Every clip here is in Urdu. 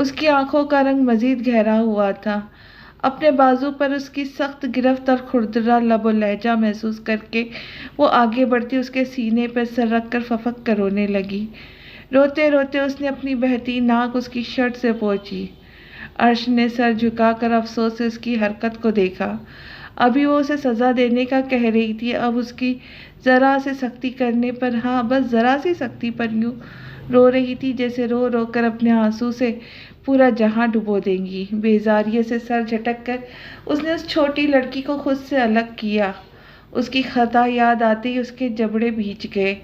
اس کی آنکھوں کا رنگ مزید گہرا ہوا تھا۔ اپنے بازو پر اس کی سخت گرفت اور کھردرا لب و لہجہ محسوس کر کے وہ آگے بڑھتی اس کے سینے پر سر رکھ کر ففک کر رونے لگی۔ روتے روتے اس نے اپنی بہتی ناک اس کی شرٹ سے پہنچی۔ عرش نے سر جھکا کر افسوس سے اس کی حرکت کو دیکھا۔ ابھی وہ اسے سزا دینے کا کہہ رہی تھی، اب اس کی ذرا سی سختی کرنے پر، ہاں بس ذرا سی سختی پر یوں رو رہی تھی جیسے رو رو کر اپنے آنسو سے پورا جہاں ڈبو دیں گی۔ بیزاریے سے سر جھٹک کر اس نے اس چھوٹی لڑکی کو خود سے الگ کیا۔ اس کی خطا یاد آتے ہی اس کے جبڑے بھیج گئے۔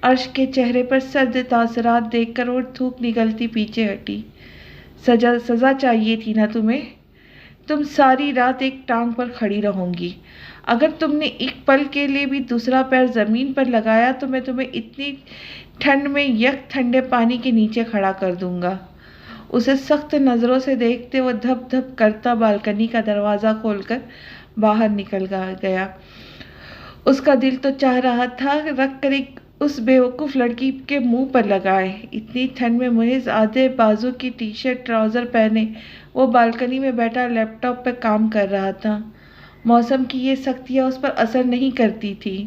عرش کے چہرے پر سرد تاثرات دیکھ کر وہ تھوک نگلتی پیچھے ہٹی۔ سزا چاہیے تھی نا تمہیں؟ تم ساری رات ایک ٹانگ پر کھڑی رہوں گی۔ اگر تم نے ایک پل کے لیے بھی دوسرا پیر زمین پر لگایا تو میں تمہیں اتنی ٹھنڈ میں یک ٹھنڈے پانی کے نیچے کھڑا کر دوں گا۔ اسے سخت نظروں سے دیکھتے وہ دھپ دھپ کرتا بالکنی کا دروازہ کھول کر باہر نکل گیا۔ اس کا دل تو چاہ رہا تھا رکھ کر ایک اس بیوقوف لڑکی کے منہ پر لگائے۔ اتنی ٹھنڈ میں محض آدھے بازو کی ٹی شرٹ ٹراؤزر پہنے وہ بالکنی میں بیٹھا لیپ ٹاپ پہ کام کر رہا تھا۔ موسم کی یہ سختیاں اس پر اثر نہیں کرتی تھی۔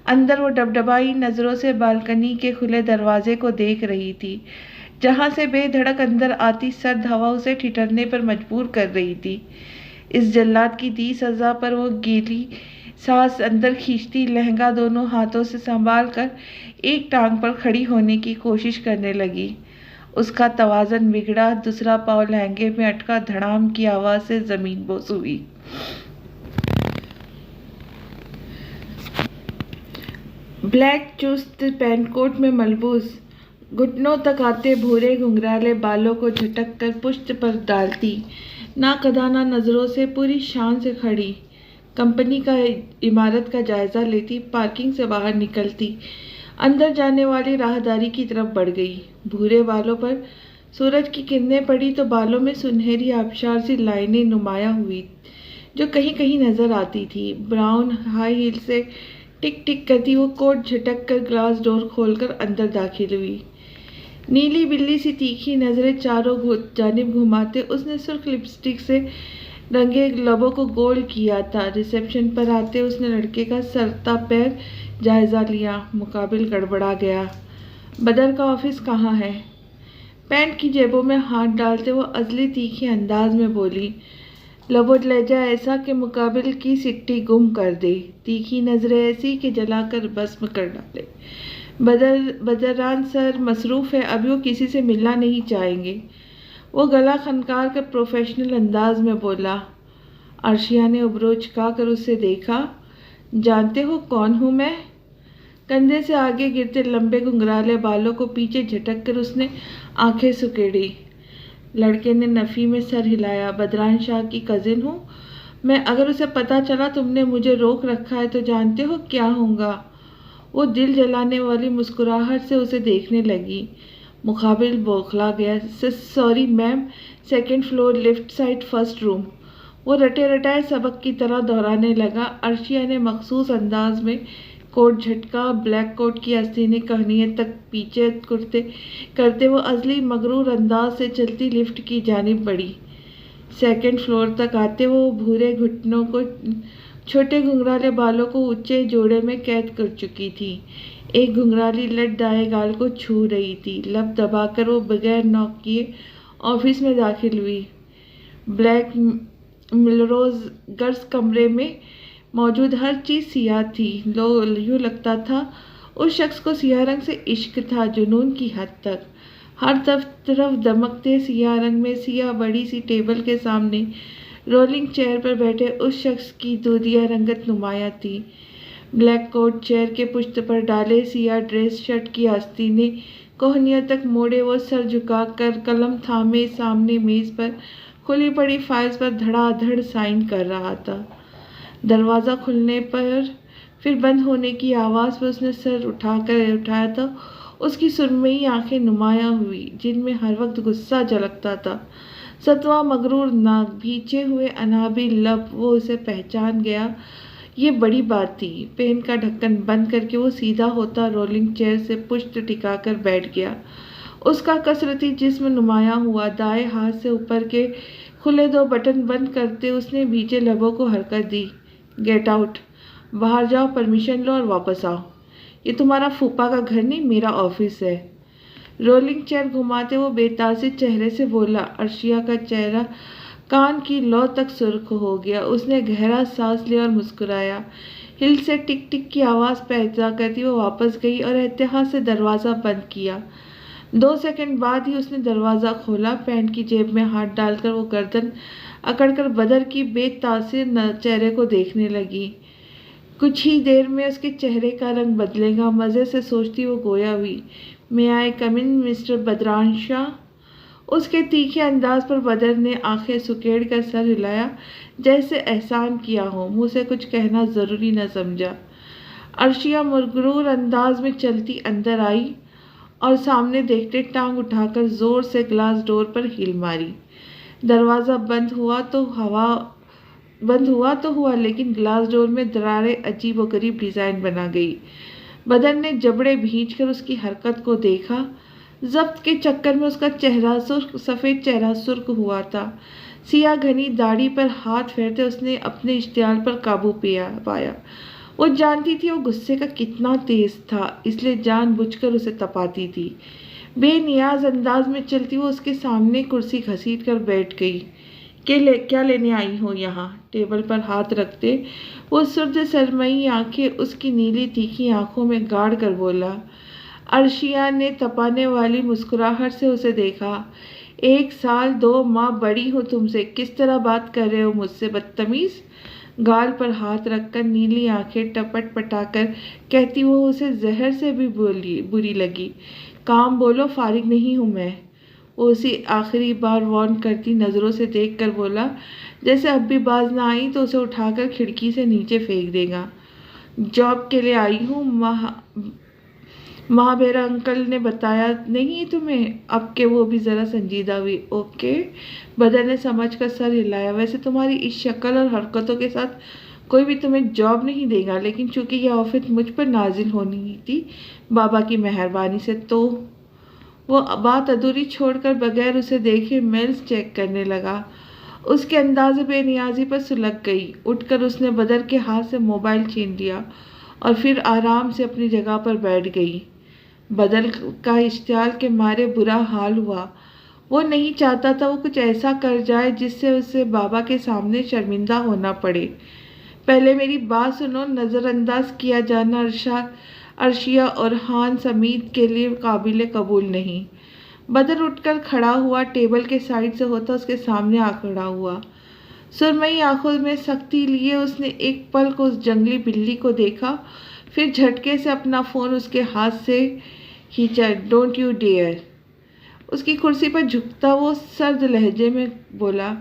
اندر وہ ڈبڈبائی نظروں سے بالکنی کے کھلے دروازے کو دیکھ رہی تھی، جہاں سے بے دھڑک اندر آتی سرد ہوا اسے ٹھٹھرنے پر مجبور کر رہی تھی۔ اس جلاد کی دی سزا پر وہ گیلی سانس اندر کھینچتی لہنگا دونوں ہاتھوں سے سنبھال کر ایک ٹانگ پر کھڑی ہونے کی کوشش کرنے لگی۔ اس کا توازن بگڑا، دوسرا پاؤں لہنگے میں اٹکا، دھڑام کی آواز سے زمین بوس ہوئی۔ بلیک چست پینٹ کوٹ میں ملبوس، گھٹنوں تک آتے بھورے گھنگرالے بالوں کو جھٹک کر پشت پر ڈالتی، ناقدانہ نظروں سے پوری شان سے کھڑی کمپنی کا عمارت کا جائزہ لیتی، پارکنگ سے باہر نکلتی، اندر جانے والی راہداری کی طرف بڑھ گئی۔ بھورے بالوں پر سورج کی کرنیں پڑی تو بالوں میں سنہری آبشار سی لائنیں نمایاں ہوئی جو کہیں کہیں نظر آتی تھی۔ براؤن ہائی ہیل سے ٹک ٹک کرتی وہ کوٹ جھٹک کر گلاس ڈور کھول کر اندر داخل ہوئی۔ نیلی بلی سی تیکھی نظریں چاروں جانب گھماتے اس نے سرخ لپسٹک سے رنگے لبوں کو گول کیا تھا۔ ریسیپشن پر آتے اس نے لڑکے کا سرتا پیر جائزہ لیا۔ مقابل گڑبڑا گیا۔ بدر کا آفس کہاں ہے؟ پینٹ کی جیبوں میں ہاتھ ڈالتے وہ ازلی تیکھے انداز میں بولی، لب و لہجہ ایسا کہ مقابل کی سکٹی گم کر دے، تیکھی نظریں ایسی کہ جلا کر بھسم کر ڈالے۔ بدران سر مصروف ہے، ابھی وہ کسی سے ملنا نہیں چاہیں گے، وہ گلا خنکار کر پروفیشنل انداز میں بولا۔ عرشیہ نے ابرو چکا کر اسے دیکھا۔ جانتے ہو کون ہوں میں؟ کندھے سے آگے گرتے لمبے گھنگرالے بالوں کو پیچھے جھٹک کر اس نے آنکھیں سکیڑی۔ لڑکے نے نفی میں سر ہلایا۔ بدران شاہ کی کزن ہوں میں، اگر اسے پتہ چلا تم نے مجھے روک رکھا ہے تو جانتے ہو کیا ہوگا؟ وہ دل جلانے والی مسکراہٹ سے اسے دیکھنے لگی۔ مقابل بوکھلا گیا۔ Sorry ma'am, second floor, left side, first room. وہ رٹے رٹائے سبق کی طرح دہرانے لگا۔ عرشیہ نے مخصوص انداز میں کوٹ جھٹکا۔ بلیک کوٹ کی آستینیں کہنیے تک پیچھے کرتے وہ ازلی مغرور انداز سے چلتی لفٹ کی جانب بڑھی۔ سیکنڈ فلور تک آتے وہ بھورے گھٹنوں کو، چھوٹے گھنگرالے بالوں کو اونچے جوڑے میں قید کر چکی تھی۔ ایک گھنگرالی لٹ دائیں گال کو چھو رہی تھی۔ لب دبا کر وہ بغیر نوک کیے آفس میں داخل ہوئی۔ بلیک ملروز گرلز کمرے میں موجود ہر چیز سیاہ تھی۔ یوں لگتا تھا اس شخص کو سیاہ رنگ سے عشق تھا، جنون کی حد تک۔ ہر طرف دمکتے سیاہ رنگ میں سیاہ بڑی سی ٹیبل کے سامنے رولنگ چیئر پر بیٹھے اس شخص کی دودھیا رنگت نمایاں تھی۔ بلیک کوٹ چیئر کے پشت پر ڈالے، سیاہ ڈریس شرٹ کی آستینیں کوہنیوں تک موڑے وہ سر جھکا کر قلم تھامے سامنے میز پر کھلی پڑی فائلز پر دھڑا دھڑ سائن کر رہا تھا۔ دروازہ کھلنے پر پھر بند ہونے کی آواز پر اس نے سر اٹھایا تو اس کی سرمئی آنکھیں نمایاں ہوئی جن میں ہر وقت غصہ جھلکتا تھا۔ ستواں مغرور ناک، بھیچے ہوئے انابی لب، وہ اسے پہچان گیا۔ یہ بڑی بات تھی۔ پین کا ڈھکن بند کر کے وہ سیدھا ہوتا رولنگ چیئر سے پشت ٹکا کر بیٹھ گیا۔ اس کا کثرتی جسم نمایاں ہوا۔ دائیں ہاتھ سے اوپر کے کھلے 2 بٹن بند کرتے اس نے بھیجے لبوں کو حرکت دی۔ گیٹ آؤٹ، باہر جاؤ، پرمیشن لو اور واپس آؤ۔ یہ تمہارا پھوپھا کا گھر نہیں، میرا آفس ہے۔ رولنگ چیئر گھماتے وہ بے تاثر چہرے سے بولا۔ عرشیہ کا چہرہ کان کی لو تک سرخ ہو گیا۔ اس نے گہرا سانس لیا اور مسکرایا۔ ہل سے ٹک ٹک کی آواز پیدا کرتی وہ واپس گئی اور احتیاط سے دروازہ بند کیا۔ 2 سیکنڈ بعد ہی اس نے دروازہ کھولا۔ پینٹ کی جیب میں ہاتھ ڈال کر وہ گردن اکڑ کر بدر کی بے تاثر چہرے کو دیکھنے لگی۔ کچھ ہی دیر میں اس کے چہرے کا رنگ بدلے گا، مزے سے سوچتی وہ گویا ہوئی۔ میں آئے کم ان مسٹر بدران شاہ؟ اس کے تیکھے انداز پر بدر نے آنکھیں سکیڑ کر سر ہلایا، جیسے احسان کیا ہو، منہ سے کچھ کہنا ضروری نہ سمجھا۔ عرشیہ مغرور انداز میں چلتی اندر آئی اور سامنے دیکھتے ٹانگ اٹھا کر زور سے گلاس ڈور پر ہیل ماری۔ دروازہ بند ہوا تو ہوا لیکن گلاس ڈور میں دراریں عجیب و غریب ڈیزائن بنا گئی۔ بدر نے جبڑے بھینچ کر اس کی حرکت کو دیکھا۔ ضبط کے چکر میں اس کا سفید چہرہ سرخ ہوا تھا۔ سیاہ گھنی داڑھی پر ہاتھ پھیرتے اس نے اپنے اشتعال پر قابو پایا۔ وہ جانتی تھی وہ غصے کا کتنا تیز تھا، اس لیے جان بوجھ کر اسے تپاتی تھی۔ بے نیاز انداز میں چلتی وہ اس کے سامنے کرسی گھسیٹ کر بیٹھ گئی۔ کیا لینے آئی ہو یہاں؟ ٹیبل پر ہاتھ رکھتے وہ سرد سرمئی آنکھیں اس کی نیلی تیکھی آنکھوں میں گاڑ کر بولا۔ عرشیہ نے تپانے والی مسکراہٹ سے اسے دیکھا۔ 1 سال 2 ماہ بڑی ہوں تم سے، کس طرح بات کر رہے ہو مجھ سے، بدتمیز؟ گال پر ہاتھ رکھ کر نیلی آنکھیں ٹپٹ پٹا کر کہتی وہ اسے زہر سے بھی بری لگی۔ کام بولو، فارغ نہیں ہوں میں۔ وہ اسی آخری بار وارن کرتی نظروں سے دیکھ کر بولا، جیسے اب بھی باز نہ آئی تو اسے اٹھا کر کھڑکی سے نیچے پھینک دے گا۔ جاب کے لیے آئی ہوں، مہابیرا انکل نے بتایا نہیں تمہیں؟ اب کہ وہ بھی ذرا سنجیدہ ہوئی۔ اوکے، بدر نے سمجھ کر سر ہلایا۔ ویسے تمہاری اس شکل اور حرکتوں کے ساتھ کوئی بھی تمہیں جاب نہیں دے گا، لیکن چونکہ یہ آفت مجھ پر نازل ہونی تھی بابا کی مہربانی سے، تو وہ بات ادھوری چھوڑ کر بغیر اسے دیکھے میلز چیک کرنے لگا۔ اس کے انداز بے نیازی پر سلگ گئی۔ اٹھ کر اس نے بدر کے ہاتھ سے موبائل چھین لیا اور پھر آرام سے اپنی جگہ پر بیٹھ گئی۔ بدر کا اشتعال کے مارے برا حال ہوا۔ وہ نہیں چاہتا تھا وہ کچھ ایسا کر جائے جس سے اسے بابا کے سامنے شرمندہ ہونا پڑے۔ پہلے میری بات سنو، نظر انداز کیا جانا عرشیہ اور خان سمیت کے لیے قابل قبول نہیں۔ بدر اٹھ کر کھڑا ہوا، ٹیبل کے سائڈ سے ہوتا اس کے سامنے آ کھڑا ہوا۔ سرمئی آنکھوں میں سختی لیے اس نے ایک پل کو اس جنگلی بلی کو دیکھا، پھر جھٹکے سے اپنا فون اس کے ہاتھ سے کھینچا۔ Don't you dear. اس کی کرسی پر جھکتا وہ سرد لہجے میں بولا،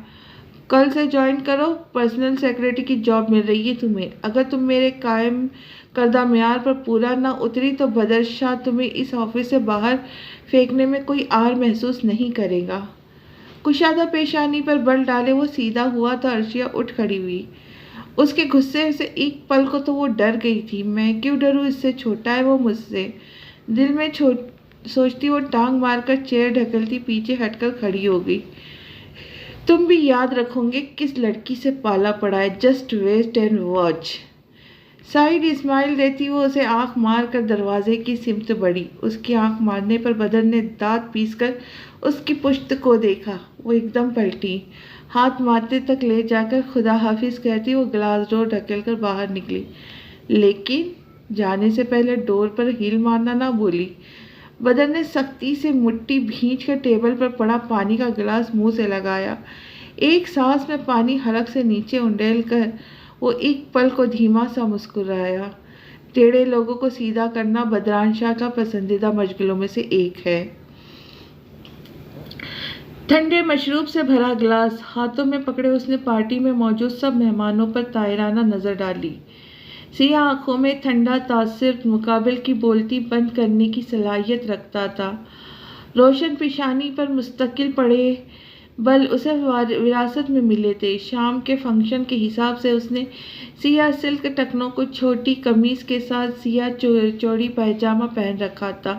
کل سے جوائن کرو، پرسنل سیکرٹری کی جاب مل رہی ہے تمہیں۔ اگر تم میرے قائم کردہ معیار پر پورا نہ اتری تو بدر شاہ تمہیں اس آفس سے باہر پھینکنے میں کوئی عار محسوس نہیں کرے گا۔ کشادہ پیشانی پر بل ڈالے وہ سیدھا ہوا تو عرشیہ اٹھ کھڑی ہوئی۔ اس کے غصے سے ایک پل کو تو وہ ڈر گئی تھی۔ میں کیوں ڈروں، اس سے چھوٹا ہے وہ مجھ سے، دل میں سوچتی وہ ٹانگ مار کر چیئر ڈھکلتی پیچھے ہٹ کر کھڑی ہو گئی۔ تم بھی یاد رکھو گے کس لڑکی سے پالا پڑا ہے، just wait and watch. Side smile دیتی وہ اسے آنکھ مار کر دروازے کی سمت بڑھی۔ اس کی آنکھ مارنے پر بدر نے دانت پیس کر اس کی پشت کو دیکھا۔ وہ ایک دم پلٹی، ہاتھ ماتھے تک لے جا کر خدا حافظ کہتی وہ گلاس ڈور ڈھکیل کر باہر نکلی، لیکن جانے سے پہلے ڈور پر ہیل مارنا نہ بھولی۔ بدر نے سختی سے مٹھی بھینچ کر ٹیبل پر پڑا پانی کا گلاس منہ سے لگایا۔ ایک سانس میں پانی حلق سے نیچے انڈیل کر وہ ایک پل کو دھیما سا مسکرایا۔ ٹیڑھے لوگوں کو سیدھا کرنا بدران شاہ کا پسندیدہ مشغلوں میں سے ایک ہے۔ ٹھنڈے مشروب سے بھرا گلاس ہاتھوں میں پکڑے اس نے پارٹی میں موجود سب مہمانوں پر طائرانہ نظر ڈالی۔ سیاہ آنکھوں میں ٹھنڈا تاثر مقابل کی بولتی بند کرنے کی صلاحیت رکھتا تھا۔ روشن پیشانی پر مستقل پڑے بل اسے وراثت میں ملے تھے۔ شام کے فنکشن کے حساب سے اس نے سیاہ سلک ٹکنوں کو چھوٹی قمیص کے ساتھ سیاہ چوڑی پائجامہ پہن رکھا تھا۔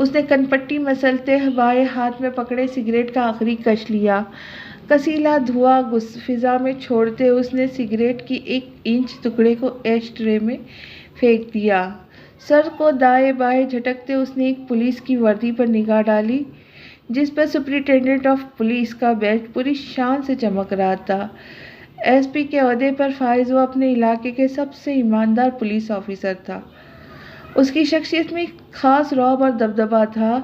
اس نے کنپٹی مسلتے بائیں ہاتھ میں پکڑے سگریٹ کا آخری کش لیا۔ کسیلا دھواں فضا میں چھوڑتے اس نے سگریٹ کی 1 انچ ٹکڑے کو ایش ٹرے میں پھینک دیا۔ سر کو دائیں بائیں جھٹکتے اس نے ایک پولیس کی وردی پر نگاہ ڈالی جس پر سپرنٹینڈنٹ آف پولیس کا بیج پوری شان سے چمک رہا تھا۔ ایس پی کے عہدے پر فائز وہ اپنے علاقے کے سب سے ایماندار پولیس آفیسر تھا۔ اس کی شخصیت میں ایک خاص رعب اور دبدبا تھا۔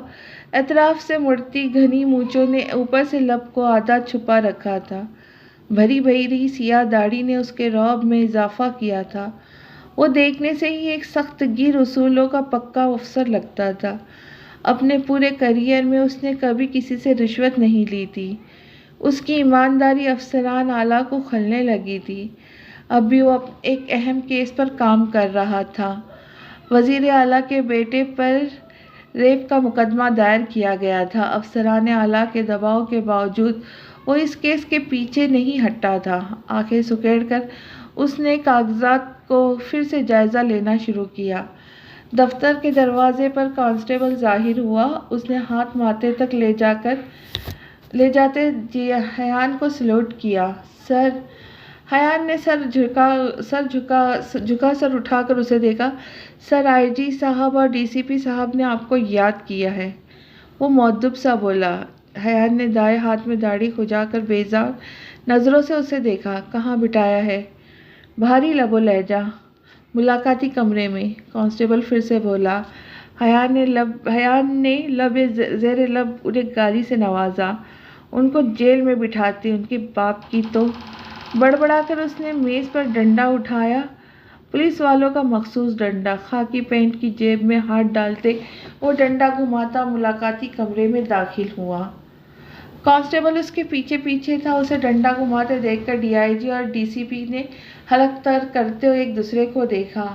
اطراف سے مڑتی گھنی مونچھوں نے اوپر سے لب کو آدھا چھپا رکھا تھا۔ بھری بھری سیاہ داڑھی نے اس کے رعب میں اضافہ کیا تھا۔ وہ دیکھنے سے ہی ایک سخت گیر اصولوں کا پکا افسر لگتا تھا۔ اپنے پورے کیریئر میں اس نے کبھی کسی سے رشوت نہیں لی تھی۔ اس کی ایمانداری افسران اعلیٰ کو کھلنے لگی تھی۔ اب بھی وہ ایک اہم کیس پر کام کر رہا تھا۔ وزیر اعلیٰ کے بیٹے پر ریپ کا مقدمہ دائر کیا گیا تھا۔ افسران اعلیٰ کے دباؤ کے باوجود وہ اس کیس کے پیچھے نہیں ہٹا تھا۔ آنکھیں سکیڑ کر اس نے کاغذات کو پھر سے جائزہ لینا شروع کیا۔ دفتر کے دروازے پر کانسٹیبل ظاہر ہوا۔ اس نے ہاتھ ماتھے تک لے جاتے حیان کو سلوٹ کیا۔ سر۔ حیان نے سر اٹھا کر اسے دیکھا۔ سر، آئی جی صاحب اور ڈی سی پی صاحب نے آپ کو یاد کیا ہے، وہ مؤدب سا بولا۔ حیان نے دائیں ہاتھ میں داڑھی کھجا کر بیزار نظروں سے اسے دیکھا۔ کہاں بٹھایا ہے؟ بھاری لب و لہجہ۔ ملاقاتی کمرے میں، کانسٹیبل پھر سے بولا۔ حیان نے لب زیر لب انہیں گالی سے نوازا۔ ان کو جیل میں بٹھاتی، ان کے باپ کی تو۔ بڑبڑا کر اس نے میز پر ڈنڈا اٹھایا، پولیس والوں کا مخصوص ڈنڈا۔ خاکی پینٹ کی جیب میں ہاتھ ڈالتے وہ ڈنڈا گھماتا ملاقاتی کمرے میں داخل ہوا۔ کانسٹیبل اس کے پیچھے پیچھے تھا۔ اسے ڈنڈا گھماتے دیکھ کر ڈی آئی جی اور ڈی سی پی نے حلق تر کرتے ہوئے ایک دوسرے کو دیکھا۔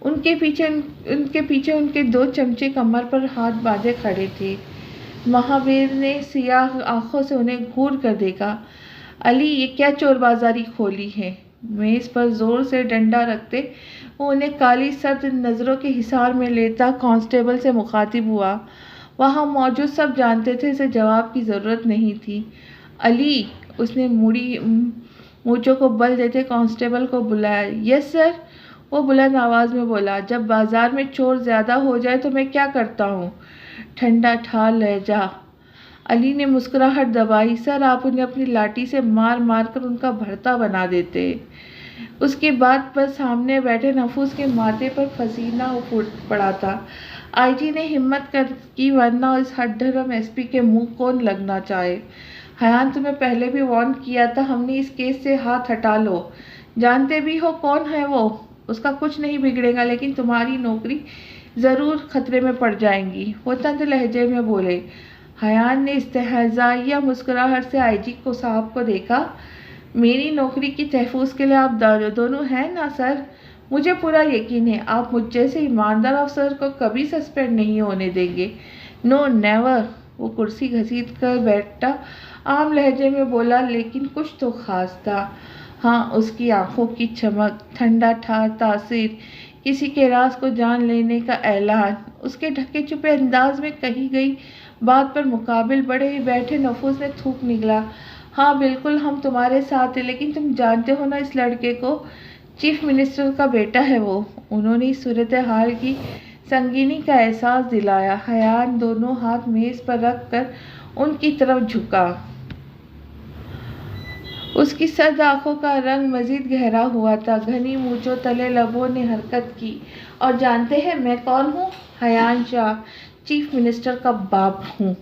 ان کے پیچھے ان کے 2 چمچے کمر پر ہاتھ باندھے کھڑے تھے۔ مہاویر نے سیاہ آنکھوں سے انہیں گھور کر دیکھا۔ علی، یہ کیا چور بازاری کھولی ہے؟ میز پر زور سے ڈنڈا رکھتے وہ انہیں کالی سرد نظروں کے حصار میں لیتا کانسٹیبل سے مخاطب ہوا۔ وہاں موجود سب جانتے تھے اسے جواب کی ضرورت نہیں تھی۔ علی، اس نے مونچھوں کو بل دیتے کانسٹیبل کو بلایا۔ یس سر، وہ بلند آواز میں بولا۔ جب بازار میں چور زیادہ ہو جائے تو میں کیا کرتا ہوں؟ ٹھنڈا ٹھار لہجہ۔ علی نے مسکراہٹ دبائی۔ سر، آپ انہیں اپنی لاٹھی سے مار مار کر ان کا بھرتا بنا دیتے۔ اس کی بات پر سامنے بیٹھے نفوس کے ماتھے پر پسینہ پھوٹ پڑا تھا۔ آئی جی نے ہمت کی، ورنہ اس ہٹ دھرم ایس پی کے منہ کون لگنا چاہے؟ حیان، تمہیں پہلے بھی وارن کیا تھا ہم نے، اس کیس سے ہاتھ ہٹا لو۔ جانتے بھی ہو کون ہے وہ؟ اس کا کچھ نہیں بگڑے گا، لیکن تمہاری نوکری ضرور خطرے میں پڑ جائے گی، وہ تند لہجے میں بولے۔ حیان نے استہزائیہ مسکراہٹ سے آئی جی صاحب کو دیکھا۔ میری نوکری کی تحفظ کے لیے آپ دونوں ہیں نا سر؟ مجھے پورا یقین ہے آپ مجھ جیسے ایماندار افسر کو کبھی سسپینڈ نہیں ہونے دیں گے۔ نو نیور، وہ کرسی گھسیٹ کر بیٹھا عام لہجے میں بولا، لیکن کچھ تو خاص تھا۔ ہاں، اس کی آنکھوں کی چمک، ٹھنڈا ٹھار تاثیر، کسی کے راز کو جان لینے کا اعلان۔ اس کے ڈھکے چھپے انداز میں کہی گئی بات پر مقابل بڑے بیٹھے نفوس نے تھوک نکلا۔ ہاں بالکل، ہم تمہارے ساتھ ہیں، لیکن تم جانتے ہو نا اس لڑکے کو؟ چیف منسٹر کا بیٹا ہے وہ۔ انہوں نے اس صورتحال کی سنگینی کا احساس دلایا۔ حیان دونوں ہاتھ میز پر رکھ کر ان کی طرف جھکا۔ اس کی سرد آنکھوں کا رنگ مزید گہرا ہوا تھا۔ گھنی مونچھوں تلے لبوں نے حرکت کی۔ اور جانتے ہیں میں کون ہوں؟ حیان شاہ، چیف منسٹر کا باپ ہوں۔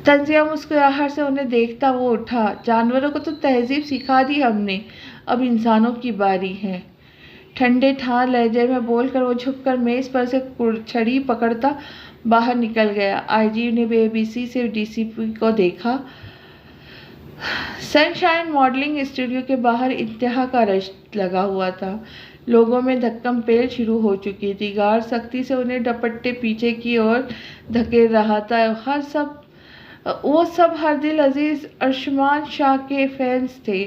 طنزیہ مسکراہٹ سے انہیں دیکھتا وہ اٹھا۔ جانوروں کو تو تہذیب سکھا دی ہم نے، اب انسانوں کی باری ہے۔ ٹھنڈے ٹھار لہجے میں بول کر وہ جھک کر میز پر سے چھڑی پکڑتا باہر نکل گیا۔ آئی جی نے بے بسی سے ڈی سی پی کو دیکھا۔ سن شائن ماڈلنگ اسٹوڈیو کے باہر انتہا کا رش لگا ہوا تھا۔ لوگوں میں دھکم پیل شروع ہو چکی تھی۔ گارڈ سختی سے انہیں ڈپٹے پیچھے کی اور دھکیل رہا تھا۔ وہ سب ہر دل عزیز ارشمان شاہ کے فینس تھے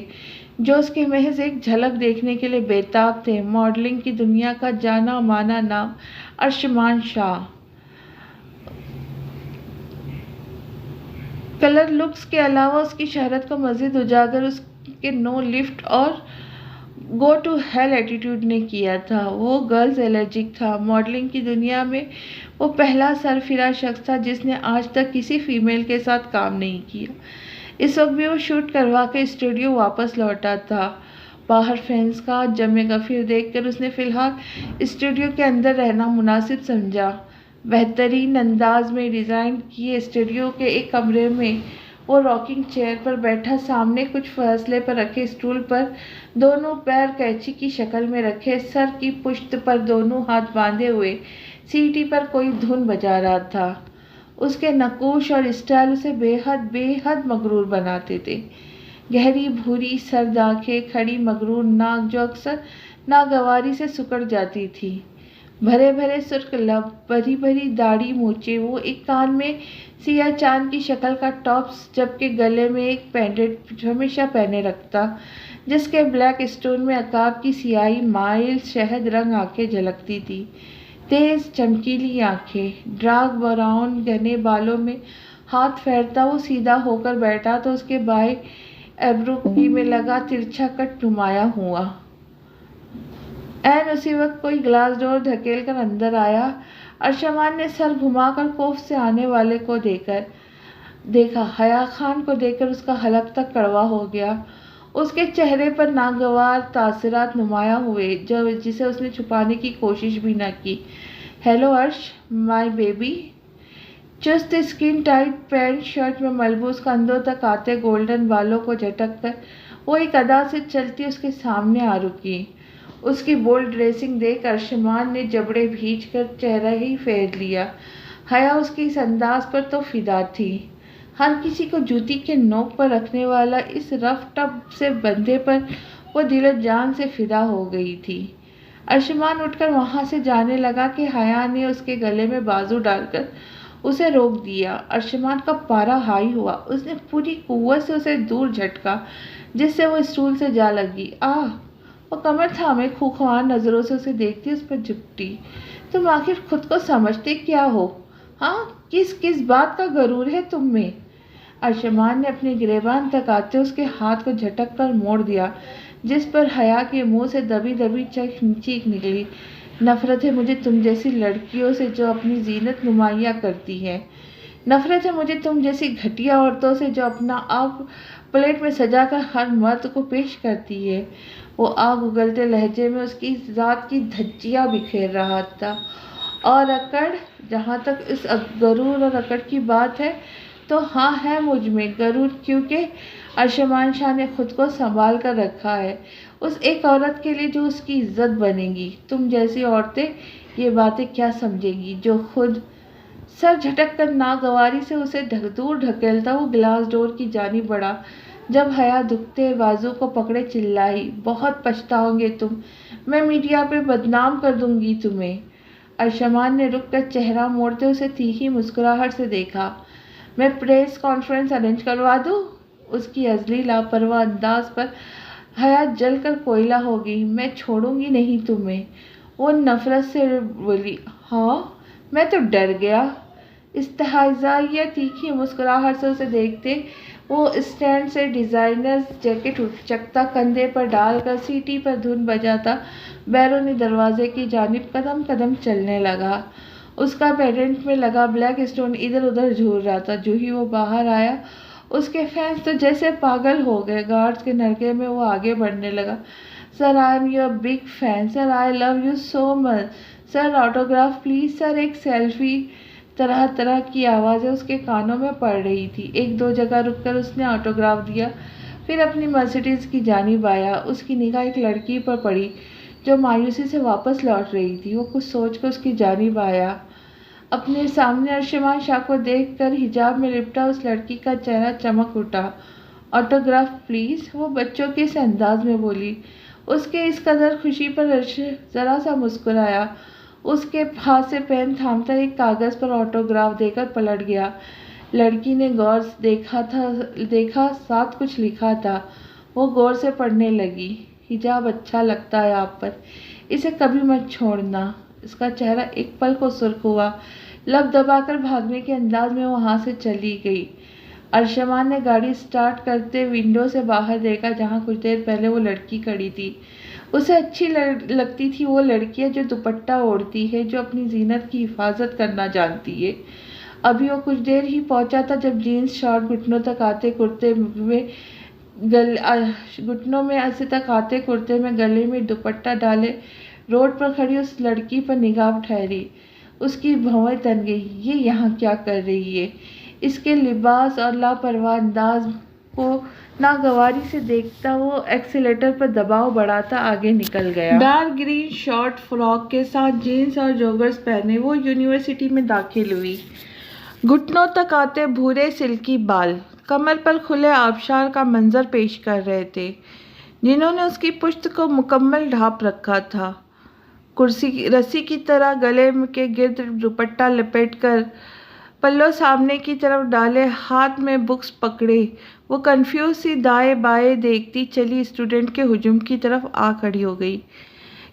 جو اس کے محض ایک جھلک دیکھنے کے لیے بےتاب تھے۔ ماڈلنگ کی دنیا کا جانا مانا نام ارشمان شاہ۔ کلر لکس کے علاوہ اس کی شہرت کو مزید اجاگر اس کے نو لفٹ اور گو ٹو ہیل ایٹیٹیوڈ نے کیا تھا۔ وہ گرلز الرجک تھا۔ ماڈلنگ کی دنیا میں وہ پہلا سرفراز شخص تھا جس نے آج تک کسی فیمیل کے ساتھ کام نہیں کیا۔ اس وقت بھی وہ شوٹ کروا کے اسٹوڈیو واپس لوٹا تھا۔ باہر فینس کا جمع غفیر دیکھ کر اس نے فی الحال اسٹوڈیو کے اندر رہنا مناسب سمجھا۔ بہترین انداز میں ڈیزائن کیے اسٹوڈیو کے ایک کمرے میں وہ راکنگ چیئر پر بیٹھا، سامنے کچھ فاصلے پر رکھے اسٹول پر دونوں پیر قینچی کی شکل میں رکھے، سر کی پشت پر دونوں ہاتھ باندھے ہوئے سی ڈی پر کوئی دھن بجا رہا تھا۔ اس کے نقوش اور اسٹائل اسے بے حد مغرور بناتے تھے۔ گہری بھوری سرد آنکھیں، کھڑی مغرور ناک جو اکثر ناگواری سے سکڑ جاتی تھی، بھرے سرخ لب، بڑی داڑھی مونچھیں، وہ ایک کان میں سیاہ چاند کی شکل کا ٹاپس جبکہ گلے میں ایک پینڈنٹ ہمیشہ پہنے رکھتا جس کے بلیک اسٹون میں عقاب کی سیاہی مائل شہد رنگ آنکھیں جھلکتی تھی، تیز چمکیلی آنکھیں، ڈارک براؤن گھنے بالوں میں ہاتھ پھیرتا وہ سیدھا ہو کر بیٹھا تو اس کے بائیں ایبرو میں لگا ترچھا کٹ نمایاں ہوا۔ اسی وقت کوئی گلاس ڈور دھکیل کر اندر آیا۔ ارشمان نے سر گھما کر خوف سے آنے والے کو دیکھا۔ حیا خان کو دیکھ کر اس کا حلق تک کڑوا ہو گیا۔ اس کے چہرے پر ناگوار تاثرات نمایاں ہوئے جسے اس نے چھپانے کی کوشش بھی نہ کی۔ Hello Arsh, my baby. چست اسکن ٹائٹ پینٹ شرٹ میں ملبوس کندھوں تک آتے گولڈن بالوں کو جھٹک کر وہ ایک ادا سے چلتی اس کے سامنے آ رکی۔ اس کی بولڈ ڈریسنگ دیکھ ارشمان نے جبڑے بھیج کر چہرہ ہی پھیر لیا۔ حیا اس کے اس انداز پر تو فدا تھی۔ ہر کسی کو جوتی کے نوک پر رکھنے والا اس رف ٹپ سے بندے پر وہ دل و جان سے فدا ہو گئی تھی۔ ارشمان اٹھ کر وہاں سے جانے لگا کہ حیا نے اس کے گلے میں بازو ڈال کر اسے روک دیا۔ ارشمان کا پارا ہائی ہوا، اس نے پوری قوت سے اسے دور جھٹکا جس سے وہ اسٹول سے جا لگی۔ وہ کمر تھامے خوخوار نظروں سے اسے دیکھتی اس پر جھپٹی۔ تم آخر خود کو سمجھتے کیا ہو؟ کس بات کا غرور ہے تم میں؟ ارشمان نے اپنے گریبان تک آتے اس کے ہاتھ کو جھٹک کر موڑ دیا جس پر حیا کے منہ سے دبی چیخ نکلی۔ نفرت ہے مجھے تم جیسی لڑکیوں سے جو اپنی زینت نمایاں کرتی ہیں۔ نفرت ہے مجھے تم جیسی گھٹیا عورتوں سے جو اپنا آپ پلیٹ میں سجا کر ہر مرد کو پیش کرتی ہے۔ وہ آگ اگلتے لہجے میں اس کی ذات کی دھجیاں بکھیر رہا تھا۔ اور اکڑ، جہاں تک اس غرور اور اکڑ کی بات ہے تو ہے مجھ میں غرور، کیونکہ ارشمان شاہ نے خود کو سنبھال کر رکھا ہے اس ایک عورت کے لیے جو اس کی عزت بنے گی۔ تم جیسی عورتیں یہ باتیں کیا سمجھیں گی جو خود۔ سر جھٹک کر ناگواری سے اسے دور ڈھکیلتا وہ گلاس ڈور کی جانب بڑھا۔ جب حیا دکھتے بازو کو پکڑے چلائی، بہت پچھتاؤ گے تم، میں میڈیا پہ بدنام کر دوں گی تمہیں۔ ارشمان نے رک کر چہرہ موڑتے اسے تیکھی مسکراہٹ سے دیکھا۔ میں پریس کانفرنس ارینج کروا دوں؟ اس کی ازلی لاپرواہ انداز پر حیا جل کر کوئلہ ہو گئی۔ میں چھوڑوں گی نہیں تمہیں، وہ نفرت سے بولی۔ میں تو ڈر گیا۔ استہزائیہ تیکھی مسکراہٹ سے اسے دیکھتے وہ اسٹینڈ سے ڈیزائنر جیکٹ اچکتا کندھے پر ڈال کر سیٹی پر دھن بجاتا بیرونی دروازے کی جانب قدم چلنے لگا۔ اس کا پینڈنٹ میں لگا بلیک اسٹون ادھر ادھر جھول رہا تھا۔ جو ہی وہ باہر آیا اس کے فینس تو جیسے پاگل ہو گئے۔ گارڈز کے نلکے میں وہ آگے بڑھنے لگا۔ Sir, I am your big fan sir, I love you so much sir, autograph please sir, ایک سیلفی۔ طرح کی آوازیں اس کے کانوں میں پڑ رہی تھی۔ ایک دو جگہ رک کر اس نے آٹوگراف دیا، پھر اپنی مرسیڈیز کی جانب آیا۔ اس کی نگاہ ایک لڑکی پر پڑی جو مایوسی سے واپس لوٹ رہی تھی۔ وہ کچھ سوچ کر اس کی جانب آیا۔ اپنے سامنے ارشمان شاہ کو دیکھ کر حجاب میں لپٹا اس لڑکی کا چہرہ چمک اٹھا۔ آٹوگراف پلیز، وہ بچوں کے اس انداز میں بولی۔ اس کے اس قدر خوشی پر ارش ذرا سا مسکرایا۔ اس کے ہاتھ سے پین تھامتا ایک کاغذ پر آٹوگراف دے کر پلٹ گیا۔ لڑکی نے غور سے دیکھا، ساتھ کچھ لکھا تھا۔ وہ غور سے پڑھنے لگی۔ حجاب اچھا لگتا ہے آپ پر، اسے کبھی مت چھوڑنا۔ اس کا چہرہ ایک پل کو سرخ ہوا، لب دبا کر بھاگنے کے انداز میں وہاں سے چلی گئی۔ ارشمان نے گاڑی سٹارٹ کرتے ونڈو سے باہر دیکھا جہاں کچھ دیر پہلے وہ لڑکی کھڑی تھی۔ اسے اچھی لگتی تھی وہ لڑکیاں جو دوپٹہ اوڑھتی ہے، جو اپنی زینت کی حفاظت کرنا جانتی ہے۔ ابھی وہ کچھ دیر ہی پہنچا تھا جب جینز شارٹ گھٹنوں میں گلے میں دوپٹہ ڈالے روڈ پر کھڑی اس لڑکی پر نگاہ ٹھہری۔ اس کی بھویں تن گئی۔ یہ یہاں کیا کر رہی ہے؟ اس کے لباس اور لاپرواہ انداز کو ناگواری سے دیکھتا وہ ایکسیلیٹر پر دباؤ بڑھاتا آگے نکل گیا۔ ڈارک گرین شارٹ فراک کے ساتھ جینز اور جوگرز پہنے وہ یونیورسٹی میں داخل ہوئی۔ گھٹنوں تک آتے بھورے سلکی بال کمر پر کھلے آبشار کا منظر پیش کر رہے تھے، جنہوں نے اس کی پشت کو مکمل ڈھانپ رکھا تھا۔ رسی کی طرح گلے کے گرد دوپٹہ لپیٹ کر پلو سامنے کی طرف ڈالے، ہاتھ میں بکس پکڑے، وہ کنفیوز سی دائیں بائیں دیکھتی چلی اسٹوڈنٹ کے ہجوم کی طرف آ کھڑی ہو گئی۔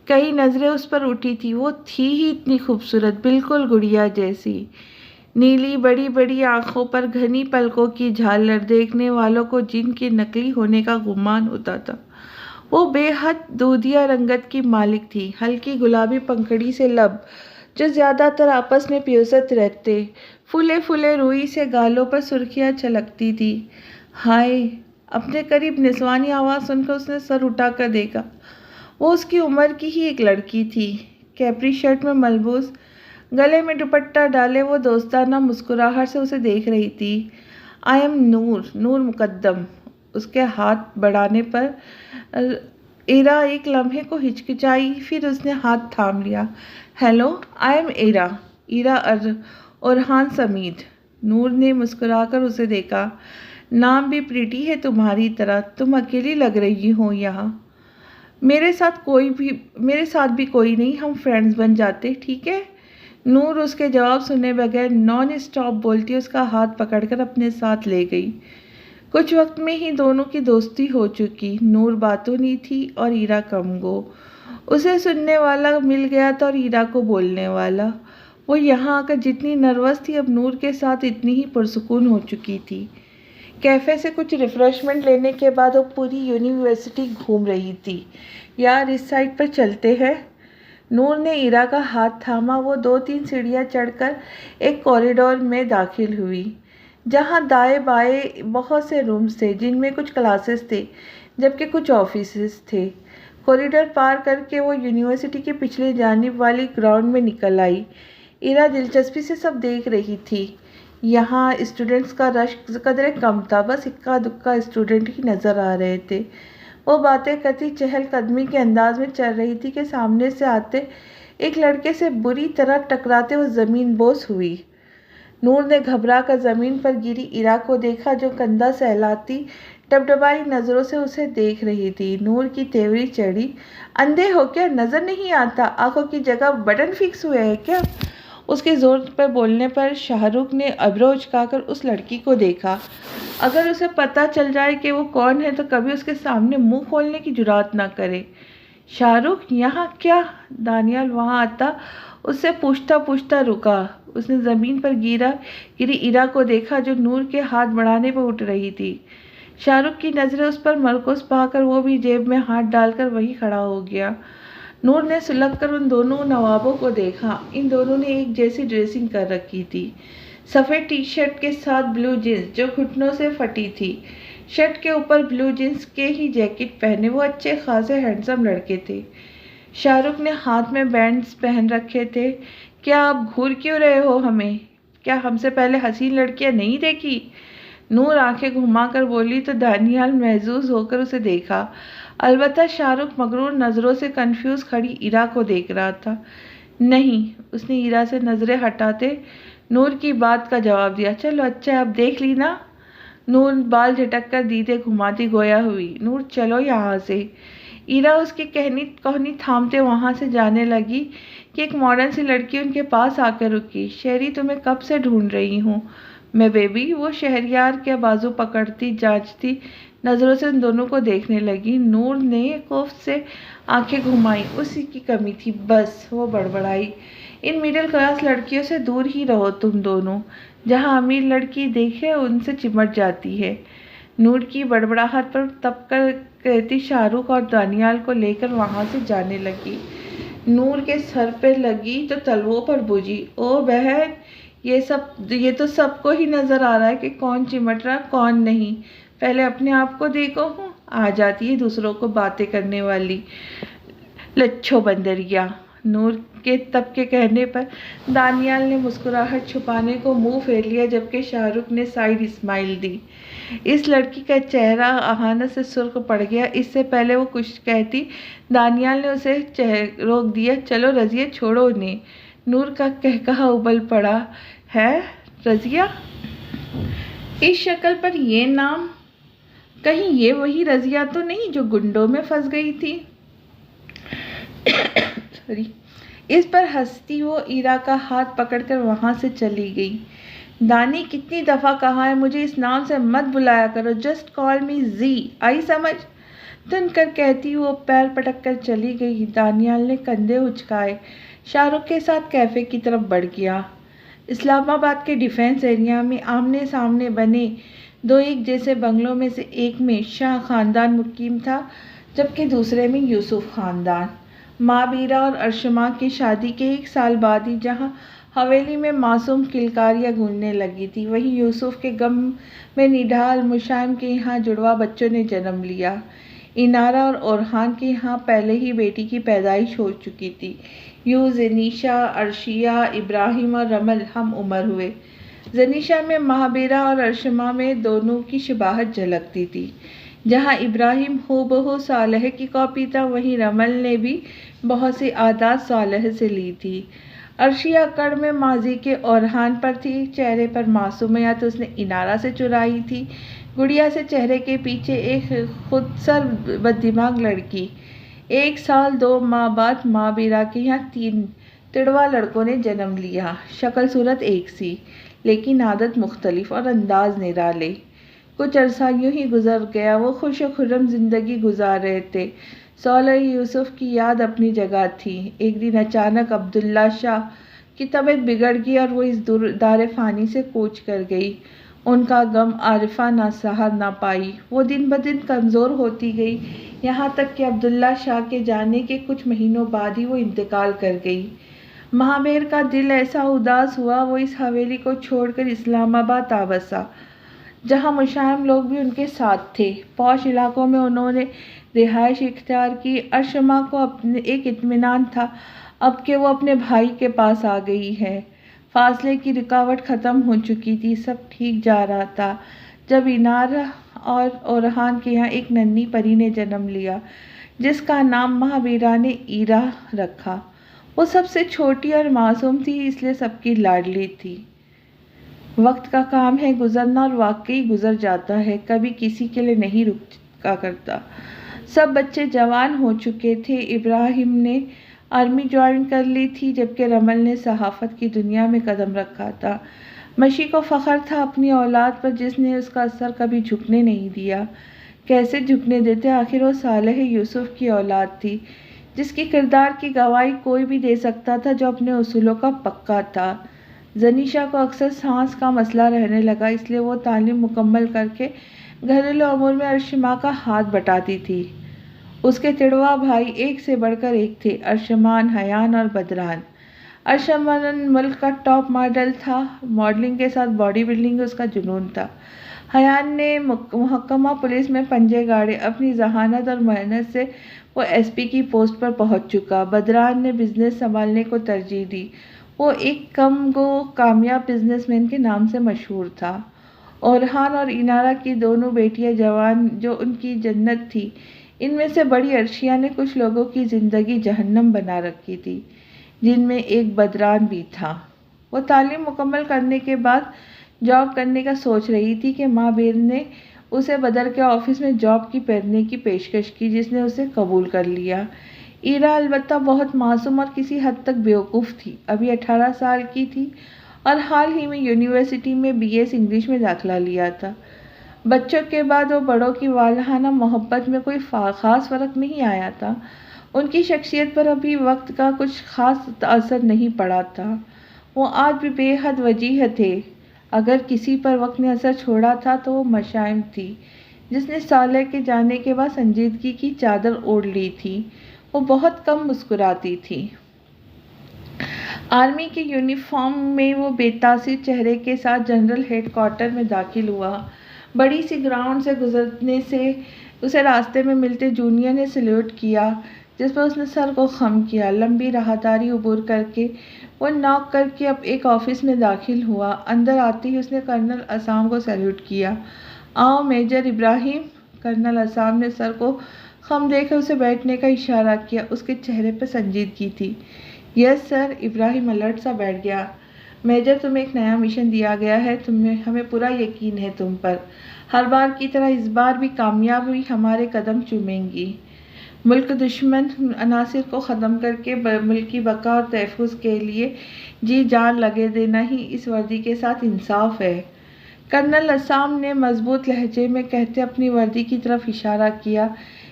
کئی نظریں اس پر اٹھی تھی۔ وہ تھی ہی اتنی خوبصورت، بالکل گڑیا جیسی۔ نیلی بڑی بڑی آنکھوں پر گھنی پلکوں کی جھالر، دیکھنے والوں کو جن کے نقلی ہونے کا گمان ہوتا تھا۔ وہ بے حد دودھیا رنگت کی مالک تھی، ہلکی گلابی پنکھڑی سے لب جو زیادہ تر آپس میں پیوست رہتے، پھولے پھولے روئی سے گالوں پر سرخیاں چھلکتی تھی۔ ہائے! اپنے قریب نسوانی آواز سن کر اس نے سر اٹھا کر دیکھا۔ وہ اس کی عمر کی ہی ایک لڑکی تھی، کیپری شرٹ میں ملبوس، گلے میں دوپٹہ ڈالے۔ وہ دوستانہ مسکراہٹ سے اسے دیکھ رہی تھی۔ آئی ایم نور مقدم۔ اس کے ہاتھ بڑھانے پر ایرا ایک لمحے کو ہچکچائی، پھر اس نے ہاتھ تھام لیا۔ ہیلو، آئی ایم ایرا اورحان سمیت۔ نور نے مسکرا کر اسے دیکھا۔ نام بھی پریٹی ہے تمہاری طرح، تم اکیلی لگ رہی ہو یہاں۔ میرے ساتھ بھی کوئی نہیں، ہم فرینڈز بن جاتے، ٹھیک ہے؟ نور اس کے جواب سنے بغیر نان اسٹاپ بولتی اس کا ہاتھ پکڑ کر اپنے ساتھ لے گئی۔ کچھ وقت میں ہی دونوں کی دوستی ہو چکی۔ نور باتونی تھی اور ایرا کم گو۔ اسے سننے والا مل گیا تھا اور ایرا کو بولنے والا۔ وہ یہاں آ کر جتنی نروس تھی اب نور کے ساتھ اتنی ہی پرسکون ہو چکی تھی۔ کیفے سے کچھ ریفریشمنٹ لینے کے بعد وہ پوری یونیورسٹی گھوم رہی تھی۔ یار اس سائڈ پر چلتے ہیں؟ نور نے ایرا کا ہاتھ تھاما۔ وہ 2-3 سیڑھیاں چڑھ کر ایک کوریڈور میں داخل ہوئی، جہاں دائیں بائیں بہت سے رومز تھے جن میں کچھ کلاسز تھے جبکہ کچھ آفیسز تھے۔ کوریڈور پار کر کے وہ یونیورسٹی کے پچھلی جانب والی گراؤنڈ میں نکل آئی۔ ایرا دلچسپی سے سب دیکھ رہی تھی۔ یہاں اسٹوڈنٹس کا رش قدرے کم تھا، بس اکا دکا اسٹوڈنٹ ہی نظر آ رہے تھے۔ وہ باتیں کرتی چہل قدمی کے انداز میں چل رہی تھی کہ سامنے سے آتے ایک لڑکے سے بری طرح ٹکراتے وہ زمین بوس ہوئی۔ نور نے گھبرا کر زمین پر گری ایرا کو دیکھا جو کندھا سہلاتی ڈبڈبائی نظروں سے اسے دیکھ رہی تھی۔ نور کی تیوری چڑھی۔ اندھے ہو کیا؟ نظر نہیں آتا؟ آنکھوں کی جگہ بٹن فکس ہوئے ہیں کیا؟ اس کے زور پر بولنے پر شاہ رخ نے ابرو اچکا کر اس لڑکی کو دیکھا۔ اگر اسے پتہ چل جائے کہ وہ کون ہے تو کبھی اس کے سامنے منہ کھولنے کی جرات نہ کرے۔ شاہ رخ یہاں کیا؟ دانیال وہاں آتا اس سے پوچھتا رکا۔ اس نے زمین پر گری ایرا کو دیکھا جو نور کے ہاتھ بڑھانے پر اٹھ رہی تھی۔ شاہ رخ کی نظریں اس پر مرکوز پا کر وہ بھی جیب میں ہاتھ ڈال کر وہیں کھڑا ہو گیا۔ نور نے سلگ کر ان دونوں نوابوں کو دیکھا۔ ان دونوں نے ایک جیسی ڈریسنگ کر رکھی تھی، سفید ٹی شرٹ کے ساتھ بلو جینس جو گھٹنوں سے پھٹی تھی، شرٹ کے اوپر بلو جینس کے ہی جیکٹ پہنے۔ وہ اچھے خاصے ہینڈسم لڑکے تھے۔ شاہ رخ نے ہاتھ میں بینڈز پہن رکھے تھے۔ کیا آپ گھور کیوں رہے ہو ہمیں؟ کیا ہم سے پہلے حسین لڑکیاں نہیں دیکھی؟ نور آنکھیں گھما کر بولی تو دانیال محظوظ ہو کر اسے دیکھا۔ البتہ شاہ رخ مغرور نظروں سے کنفیوز کھڑی ایرا کو دیکھ رہا تھا۔ نہیں، اس نے ایرا سے نظریں ہٹاتے نور کی بات کا جواب دیا۔ چلو اچھا ہے، اب دیکھ لی نا؟ نور بال جھٹک کر دیدے گھماتی گویا ہوئی۔ نور چلو یہاں سے۔ ایرا اس کی کہنی تھامتے وہاں سے جانے لگی کہ ایک ماڈرن سی لڑکی ان کے پاس آ کر رکی۔ شہری تمہیں کب سے ڈھونڈ رہی ہوں، میں بیبی، وہ شہریار کے بازو پکڑتی جانچتی نظروں سے ان دونوں کو دیکھنے لگی۔ نور نے خوف سے آنکھیں گھمائی۔ اسی کی کمی تھی بس، وہ بڑبڑائی۔ ان مڈل کلاس لڑکیوں سے دور ہی رہو تم دونوں، جہاں امیر لڑکی دیکھے ان سے چمٹ جاتی ہے۔ نور کی بڑبڑاہٹ پر تپ کر کہتی شاہ رخ اور دانیال کو لے کر وہاں سے جانے لگی۔ نور کے سر پہ لگی تو تلوؤں پر بجھی۔ او بہن، یہ تو سب کو ہی نظر آ رہا ہے کہ کون چمٹ رہا کون نہیں، پہلے اپنے آپ کو دیکھو۔ آ جاتی ہے دوسروں کو باتیں کرنے والی لچھو بندریا۔ نور کے تب کے کہنے پر دانیال نے مسکراہٹ چھپانے کو منہ پھیر لیا، جبکہ شاہ رخ نے سائیڈ اسمائل دی۔ اس لڑکی کا چہرہ اہانت سے سرخ پڑ گیا۔ اس سے پہلے وہ کچھ کہتی، دانیال نے اسے روک دیا۔ چلو رضیہ، چھوڑو انہیں۔ نور کا قہقہہ ابل پڑا۔ ہے رضیہ؟ اس شکل پر یہ نام؟ کہیں یہ وہی رضیہ تو نہیں جو گنڈوں میں پھنس گئی تھی؟ اس پر ہنستی وہ ایرا کا ہاتھ پکڑ کر وہاں سے چلی گئی۔ دانی، کتنی دفعہ کہا ہے مجھے اس نام سے مت بلایا کرو، جسٹ کال می زی، آئی سمجھ؟ تن کر کہتی وہ پیر پٹک کر چلی گئی۔ دانیال نے کندھے اچکائے، شاہ رخ کے ساتھ کیفے کی طرف بڑھ گیا۔ اسلام آباد کے ڈیفنس ایریا میں آمنے سامنے بنے دو ایک جیسے بنگلوں میں سے ایک میں شاہ خاندان مقیم تھا، جبکہ دوسرے میں یوسف خاندان۔ ماں بیرا اور ارشما کی شادی کے 1 سال بعد ہی جہاں حویلی میں معصوم کلکاریاں گونجنے لگی تھی، وہیں یوسف کے غم میں نڈھال مشائم کے یہاں جڑواں بچوں نے جنم لیا۔ انارا اور اورحان کے یہاں پہلے ہی بیٹی کی پیدائش ہو چکی تھی۔ یوں زنیشا، عرشیہ، ابراہیم اور رمل ہم عمر ہوئے۔ زنیشا میں ماں بیرا اور ارشما میں دونوں کی شباہت جھلکتی تھی۔ جہاں ابراہیم ہو بہو صالح کی کاپی تھا، وہیں رمل نے بھی بہت سی عادات صالح سے لی تھی۔ عرشیہ اکڑ میں ماضی کے اورحان پر تھی، چہرے پر معصومیت اس نے انارا سے چرائی تھی۔ گڑیا سے چہرے کے پیچھے ایک خود سر بددماغ لڑکی۔ 1 سال 2 ماہ بعد ماں بیرا کے یہاں 3 تڑوا لڑکوں نے جنم لیا۔ شکل صورت ایک سی، لیکن عادت مختلف اور انداز نرالے۔ کچھ عرصہ یوں ہی گزر گیا، وہ خوش و خرم زندگی گزار رہے تھے۔ صالح یوسف کی یاد اپنی جگہ تھی۔ ایک دن اچانک عبداللہ شاہ کی طبیعت بگڑ گئی اور وہ اس دار فانی سے کوچ کر گئی۔ ان کا غم عارفہ نہ سہا نہ پائی، وہ دن بدن کمزور ہوتی گئی، یہاں تک کہ عبداللہ شاہ کے جانے کے کچھ مہینوں بعد ہی وہ انتقال کر گئی۔ مہابیر کا دل ایسا اداس ہوا، وہ اس حویلی کو چھوڑ کر اسلام آباد آ بسا، جہاں مشائم لوگ بھی ان کے ساتھ تھے۔ پوش علاقوں میں انہوں نے رہائش اختیار کی۔ ارشما کو ایک اطمینان تھا اب کہ وہ اپنے بھائی کے پاس آ گئی ہے۔ فاصلے کی رکاوٹ ختم ہو چکی تھی، سب ٹھیک جا رہا تھا، جب انارا اور اورحان کے یہاں ایک ننھی پری نے جنم لیا، جس کا نام ماں بیرا نے ایرا رکھا۔ وہ سب سے چھوٹی اور معصوم تھی، اس لیے سب کی لاڈلی تھی۔ وقت کا کام ہے گزرنا، اور واقعی گزر جاتا ہے، کبھی کسی کے لیے نہیں رکا کرتا۔ سب بچے جوان ہو چکے تھے۔ ابراہیم نے آرمی جوائن کر لی تھی، جبکہ رمل نے صحافت کی دنیا میں قدم رکھا تھا۔ مشی کو فخر تھا اپنی اولاد پر، جس نے اس کا سر کبھی جھکنے نہیں دیا۔ کیسے جھکنے دیتے، آخر وہ صالح یوسف کی اولاد تھی، جس کی کردار کی گواہی کوئی بھی دے سکتا تھا جو اپنے اصولوں کا پکا تھا۔ زنیشا کو اکثر سانس کا مسئلہ رہنے لگا، اس لیے وہ تعلیم مکمل کر کے گھریلو امور میں ارشما کا ہاتھ بٹاتی تھی۔ اس کے تڑوا بھائی ایک سے بڑھ کر ایک تھے، ارشمان، حیان اور بدران۔ ارشمان ملک کا ٹاپ ماڈل تھا، ماڈلنگ کے ساتھ باڈی بلڈنگ اس کا جنون تھا۔ حیان نے محکمہ پولیس میں پنجے گاڑے، اپنی ذہانت اور محنت سے وہ ایس پی کی پوسٹ پر پہنچ چکا۔ بدران نے بزنس سنبھالنے کو ترجیح دی، وہ ایک کم گو کامیاب بزنس مین کے نام سے مشہور تھا۔ اورحان اور انارا کی دونوں بیٹیاں جوان جو ان کی جنت تھی، ان میں سے بڑی عرشیہ نے کچھ لوگوں کی زندگی جہنم بنا رکھی تھی، جن میں ایک بدران بھی تھا۔ وہ تعلیم مکمل کرنے کے بعد جاب کرنے کا سوچ رہی تھی کہ ماں بیر نے اسے بدر کے آفس میں جاب کرنے کی پیشکش کی، جس نے اسے قبول کر لیا۔ ایرا البتہ بہت معصوم اور کسی حد تک بیوقوف تھی، ابھی 18 سال کی تھی اور حال ہی میں یونیورسٹی میں BS انگلش میں داخلہ لیا تھا۔ بچوں کے بعد وہ بڑوں کی والہانہ محبت میں کوئی خاص فرق نہیں آیا تھا۔ ان کی شخصیت پر ابھی وقت کا کچھ خاص اثر نہیں پڑا تھا۔ وہ آج بھی بے حد وجیح تھے۔ اگر کسی پر وقت نے اثر چھوڑا تھا تو وہ مشائم تھی، جس نے صالح کے جانے کے بعد سنجیدگی کی چادر اوڑھ لی تھی۔ وہ بہت کم مسکراتی تھی۔ آرمی کے یونیفارم میں وہ بے تاثیر چہرے کے ساتھ جنرل ہیڈ کوارٹر میں داخل ہوا۔ بڑی سی گراؤنڈ سے گزرنے سے اسے راستے میں ملتے جونیئر نے سلیوٹ کیا، جس پر اس نے سر کو خم کیا۔ لمبی راہداری عبور کر کے وہ ناک کر کے ایک آفس میں داخل ہوا۔ اندر آتے ہی اس نے کرنل اعصام کو سلیوٹ کیا۔ آؤ میجر ابراہیم۔ کرنل اعصام نے سر کو خم دے کر اسے بیٹھنے کا اشارہ کیا۔ اس کے چہرے پر سنجیدگی تھی۔ یس سر۔ ابراہیم الرٹ سا بیٹھ گیا۔ میجر، تمہیں ایک نیا مشن دیا گیا ہے، ہمیں پورا یقین ہے تم پر۔ ہر بار کی طرح اس بار بھی کامیابی ہمارے قدم چومیں گی۔ ملک دشمن عناصر کو ختم کر کے ملک کی بقا اور تحفظ کے لیے جی جان لگے دینا ہی اس وردی کے ساتھ انصاف ہے۔ کرنل اعصام نے مضبوط لہجے میں کہتے اپنی وردی کی طرف اشارہ کیا۔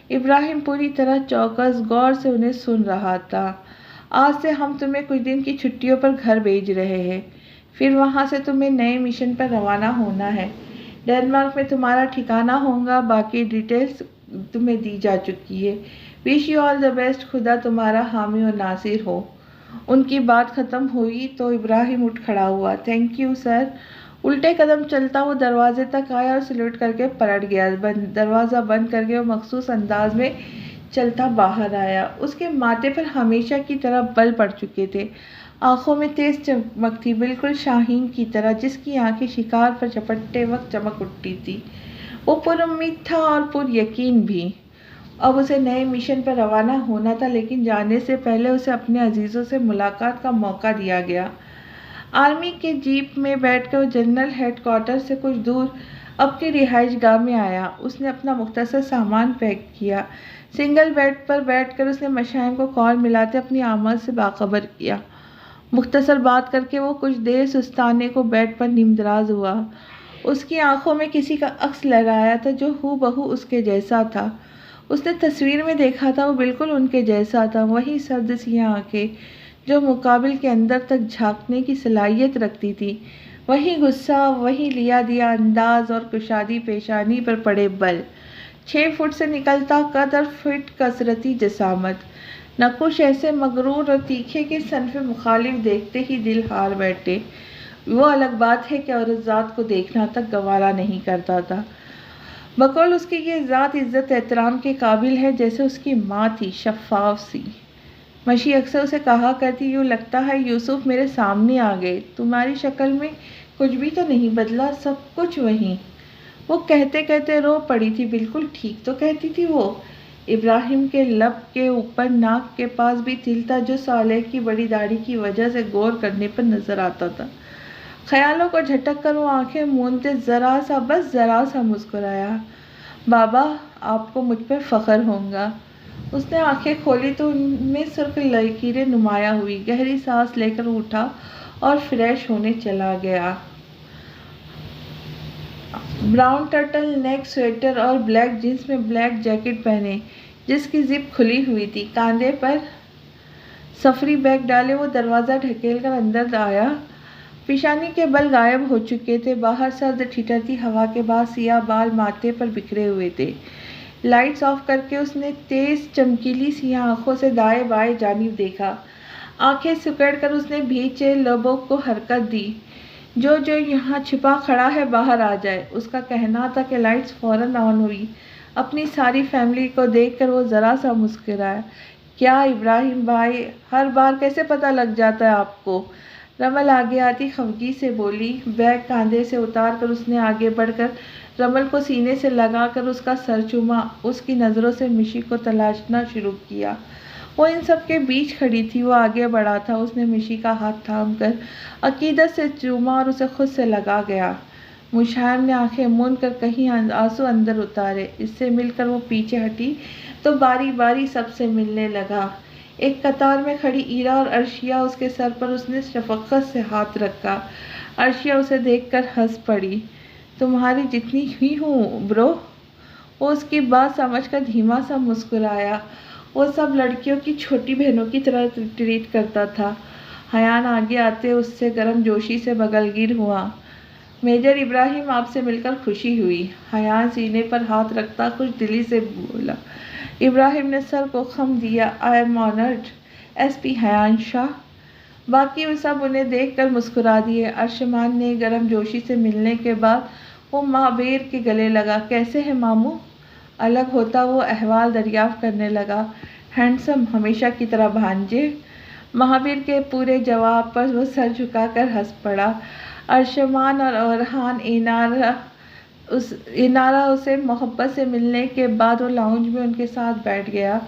ابراہیم پوری طرح چوکس غور سے انہیں سن رہا تھا۔ آج سے ہم تمہیں کچھ دن کی چھٹیوں پر گھر بھیج رہے ہیں، پھر وہاں سے تمہیں نئے مشن پر روانہ ہونا ہے۔ ڈنمارک میں تمہارا ٹھکانہ ہوگا، باقی ڈیٹیلز تمہیں دی جا چکی ہے۔ Wish you all the best, خدا تمہارا حامی و ناصر ہو۔ ان کی بات ختم ہوئی تو ابراہیم اٹھ کھڑا ہوا۔ Thank you sir. الٹے قدم چلتا وہ دروازے تک آیا اور سلیوٹ کر کے پلٹ گیا۔ دروازہ بند کر کے وہ مخصوص انداز میں چلتا باہر آیا۔ اس کے ماتھے پر ہمیشہ کی طرح بل پڑ چکے تھے، آنکھوں میں تیز چمک تھی، بالکل شاہین کی طرح جس کی آنکھیں شکار پر جھپٹتے وقت چمک اٹھتی تھی۔ وہ پر امید تھا اور پر یقین بھی۔ اب اسے نئے مشن پر روانہ ہونا تھا، لیکن جانے سے پہلے اسے اپنے عزیزوں سے ملاقات کا موقع دیا گیا۔ آرمی کے جیپ میں بیٹھ کر وہ جنرل ہیڈ کوارٹر سے کچھ دور اپنی رہائش گاہ میں آیا۔ اس نے اپنا مختصر سامان پیک کیا۔ سنگل بیڈ پر بیٹھ کر اس نے مشائم کو کال ملاتے اپنی آمد سے باخبر کیا۔ مختصر بات کر کے وہ کچھ دیر سستانے کو بیڈ پر نیمدراز ہوا۔ اس کی آنکھوں میں کسی کا عکس لہرایا تھا جو ہو بہو اس کے جیسا تھا۔ اس نے تصویر میں دیکھا تھا، وہ بالکل ان کے جیسا تھا۔ وہی سرد سیاہ آنکھیں جو مقابل کے اندر تک جھانکنے کی صلاحیت رکھتی تھی، وہی غصہ، وہی لیا دیا انداز اور کشادی پیشانی پر پڑے بل۔ 6 فٹ سے نکلتا قد اور فٹ کثرتی جسامت، نقوش ایسے مغرور اور تیکھے کہ صنف مخالف دیکھتے ہی دل ہار بیٹھے۔ وہ الگ بات ہے کہ عورت ذات کو دیکھنا تک گوارا نہیں کرتا تھا۔ بقول اس کی یہ ذات عزت احترام کے قابل ہے، جیسے اس کی ماں تھی، شفاف سی۔ مشی اکثر اسے کہا کرتی، یوں لگتا ہے یوسف میرے سامنے آ گئے، تمہاری شکل میں کچھ بھی تو نہیں بدلا، سب کچھ وہی۔ وہ کہتے کہتے رو پڑی تھی۔ بالکل ٹھیک تو کہتی تھی وہ۔ ابراہیم کے لب کے اوپر ناک کے پاس بھی تل تھا جو صالح کی بڑی داڑھی کی وجہ سے غور کرنے پر نظر آتا تھا۔ خیالوں کو جھٹک کر وہ آنکھیں مونتے ذرا سا، بس ذرا سا مسکرایا۔ بابا، آپ کو مجھ پر فخر ہوگا۔ اس نے آنکھیں کھولی تو ان میں سرخ لکیریں نمایاں ہوئی۔ گہری سانس لے کر اٹھا اور فریش ہونے چلا گیا۔ براؤن ٹرٹل نیک سویٹر اور بلیک جینس میں بلیک جیکٹ پہنے، جس کی زپ کھلی ہوئی تھی، کاندھے پر سفری بیگ ڈالے وہ دروازہ ڈھکیل کر اندر آیا۔ پیشانی کے بل غائب ہو چکے تھے۔ باہر سرد ٹھٹرتی ہوا کے بعد سیاہ بال ماتھے پر بکھرے ہوئے تھے۔ لائٹس آف کر کے اس نے تیز چمکیلی سیاہ آنکھوں سے دائیں بائیں جانب دیکھا۔ آنکھیں سکیڑ کر اس نے بھیجے لبوں کو حرکت دی۔ جو یہاں چھپا کھڑا ہے باہر آ جائے۔ اس کا کہنا تھا کہ لائٹس فوراً آن ہوئی۔ اپنی ساری فیملی کو دیکھ کر وہ ذرا سا مسکرایا۔ کیا ابراہیم بھائی، ہر بار کیسے پتہ لگ جاتا ہے آپ کو؟ رمل آگے آتی خفگی سے بولی۔ بیگ کاندھے سے اتار کر اس نے آگے بڑھ کر رمل کو سینے سے لگا کر اس کا سر چوما۔ اس کی نظروں سے مشی کو تلاشنا شروع کیا۔ وہ ان سب کے بیچ کھڑی تھی، وہ آگے بڑھا تھا۔ اس نے مشی کا ہاتھ تھام کر عقیدت سے چوما اور اسے خود سے لگا گیا۔ مشائم نے آنکھیں موند کر کہیں آنسو اندر اتارے۔ اس سے مل کر وہ پیچھے ہٹی تو باری باری سب سے ملنے لگا۔ ایک قطار میں کھڑی ایرا اور عرشیہ اس کے سر پر اس نے شفقت سے ہاتھ رکھا۔ عرشیہ اسے دیکھ کر ہنس پڑی۔ تمہاری جتنی ہی ہوں برو۔ وہ اس کی بات سمجھ کر دھیما سا مسکرایا۔ وہ سب لڑکیوں کی چھوٹی بہنوں کی طرح ٹریٹ کرتا تھا۔ حیان آگے آتے اس سے گرم جوشی سے بغلگیر ہوا۔ میجر ابراہیم آپ سے مل کر خوشی ہوئی۔ حیان سینے پر ہاتھ رکھتا خوش دلی سے بولا۔ ابراہیم نے سر کو خم دیا۔ I am honoured S P Hayan Shah. باقی وہ سب انہیں دیکھ کر مسکرا دیے۔ ارشمان نے گرم جوشی سے ملنے کے بعد وہ مہابیر کے گلے لگا۔ کیسے ہے ماموں؟ الگ ہوتا وہ احوال دریافت کرنے لگا۔ ہینڈسم ہمیشہ کی طرح بھانجے۔ مہابیر کے پورے جواب پر وہ سر جھکا کر ہنس پڑا۔ ارشمان اور اورحان انارا اسے محبت سے ملنے کے بعد وہ لاؤنج میں ان کے ساتھ بیٹھ گیا۔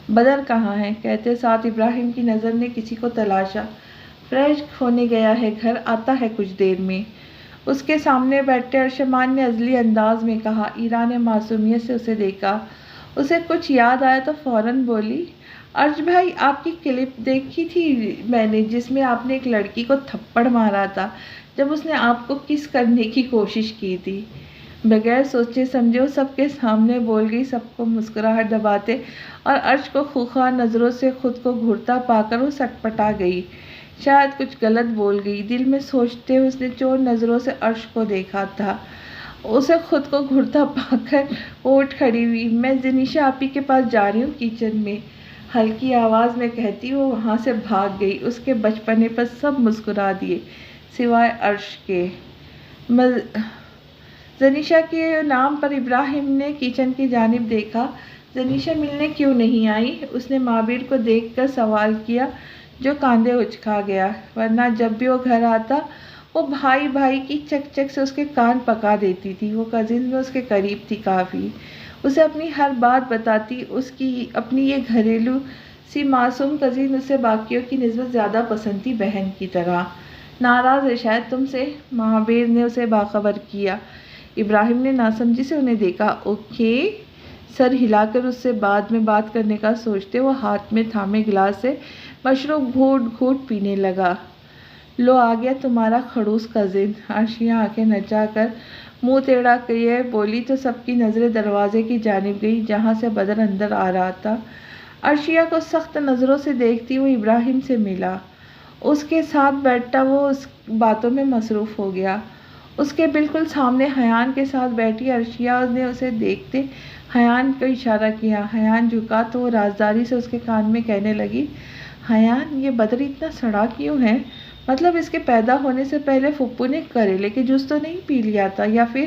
بدر کہاں ہے؟ کہتے ساتھ ابراہیم کی نظر نے کسی کو تلاشا۔ فریش ہونے گیا ہے گھر، آتا ہے کچھ دیر میں۔ اس کے سامنے بیٹھے ارشمان نے عزلی انداز میں کہا۔ ایرا نے معصومیت سے اسے دیکھا۔ اسے کچھ یاد آیا تو فوراً بولی۔ ارش بھائی، آپ کی کلپ دیکھی تھی میں نے جس میں آپ نے ایک لڑکی کو تھپڑ مارا تھا جب اس نے آپ کو کس کرنے کی کوشش کی تھی۔ بغیر سوچے سمجھے وہ سب کے سامنے بول گئی، سب کو مسکراہٹ دباتے اور ارش کو خوخار نظروں سے خود کو گھورتا پا کر وہ سٹپٹا گئی۔ شاید کچھ غلط بول گئی، دل میں سوچتے اس نے چور نظروں سے ارش کو دیکھا تھا۔ اسے خود کو گھورتا پا کر وہ اٹھ کھڑی ہوئی۔ میں زنیشا آپی کے پاس جا رہی ہوں کچن میں، ہلکی آواز میں کہتی وہ وہاں سے بھاگ گئی۔ اس کے بچپنے پر سب مسکرا دیے سوائے ارش کے۔ زنیشا کے نام پر ابراہیم نے کچن کی جانب دیکھا۔ زنیشا ملنے کیوں نہیں آئی؟ اس نے مہابیر کو دیکھ کر سوال کیا جو کاندھے اچکا گیا۔ ورنہ جب بھی وہ گھر آتا وہ بھائی بھائی کی چک چک سے اس کے کان پکا دیتی تھی۔ وہ کزن میں اس کے قریب تھی کافی، اسے اپنی ہر بات بتاتی۔ اس کی اپنی یہ گھریلو سی معصوم کزن اسے باقیوں کی نسبت زیادہ پسند تھی، بہن کی طرح۔ ناراض ہے شاید تم سے، مہابیر نے اسے باخبر کیا۔ ابراہیم نے ناسمجھی سے انہیں دیکھا۔ اوکے، سر ہلا کر اس سے بعد میں بات کرنے کا سوچتے وہ ہاتھ میں تھامے گلاس سے مشروب گھوٹ گھوٹ پینے لگا۔ لو آ گیا تمہارا خڑوس کزن۔ عرشیہ آنکھیں نچا کر منہ ٹیڑھا کیے بولی تو سب کی نظریں دروازے کی جانب گئی جہاں سے بدر اندر آ رہا تھا۔ عرشیہ کو سخت نظروں سے دیکھتی وہ ابراہیم سے ملا۔ اس کے ساتھ بیٹھتا وہ اس باتوں میں مصروف ہو گیا۔ اس کے بالکل سامنے حیان کے ساتھ بیٹھی عرشیہ نے اسے دیکھتے حیان کو اشارہ کیا۔ حیان جھکا تو وہ رازداری سے اس کے کان میں کہنے لگی، حیان یہ بدر اتنا سڑا کیوں ہے؟ مطلب اس کے پیدا ہونے سے پہلے پھپھو نے کریلے کے جوس تو نہیں پی لیا تھا؟ یا پھر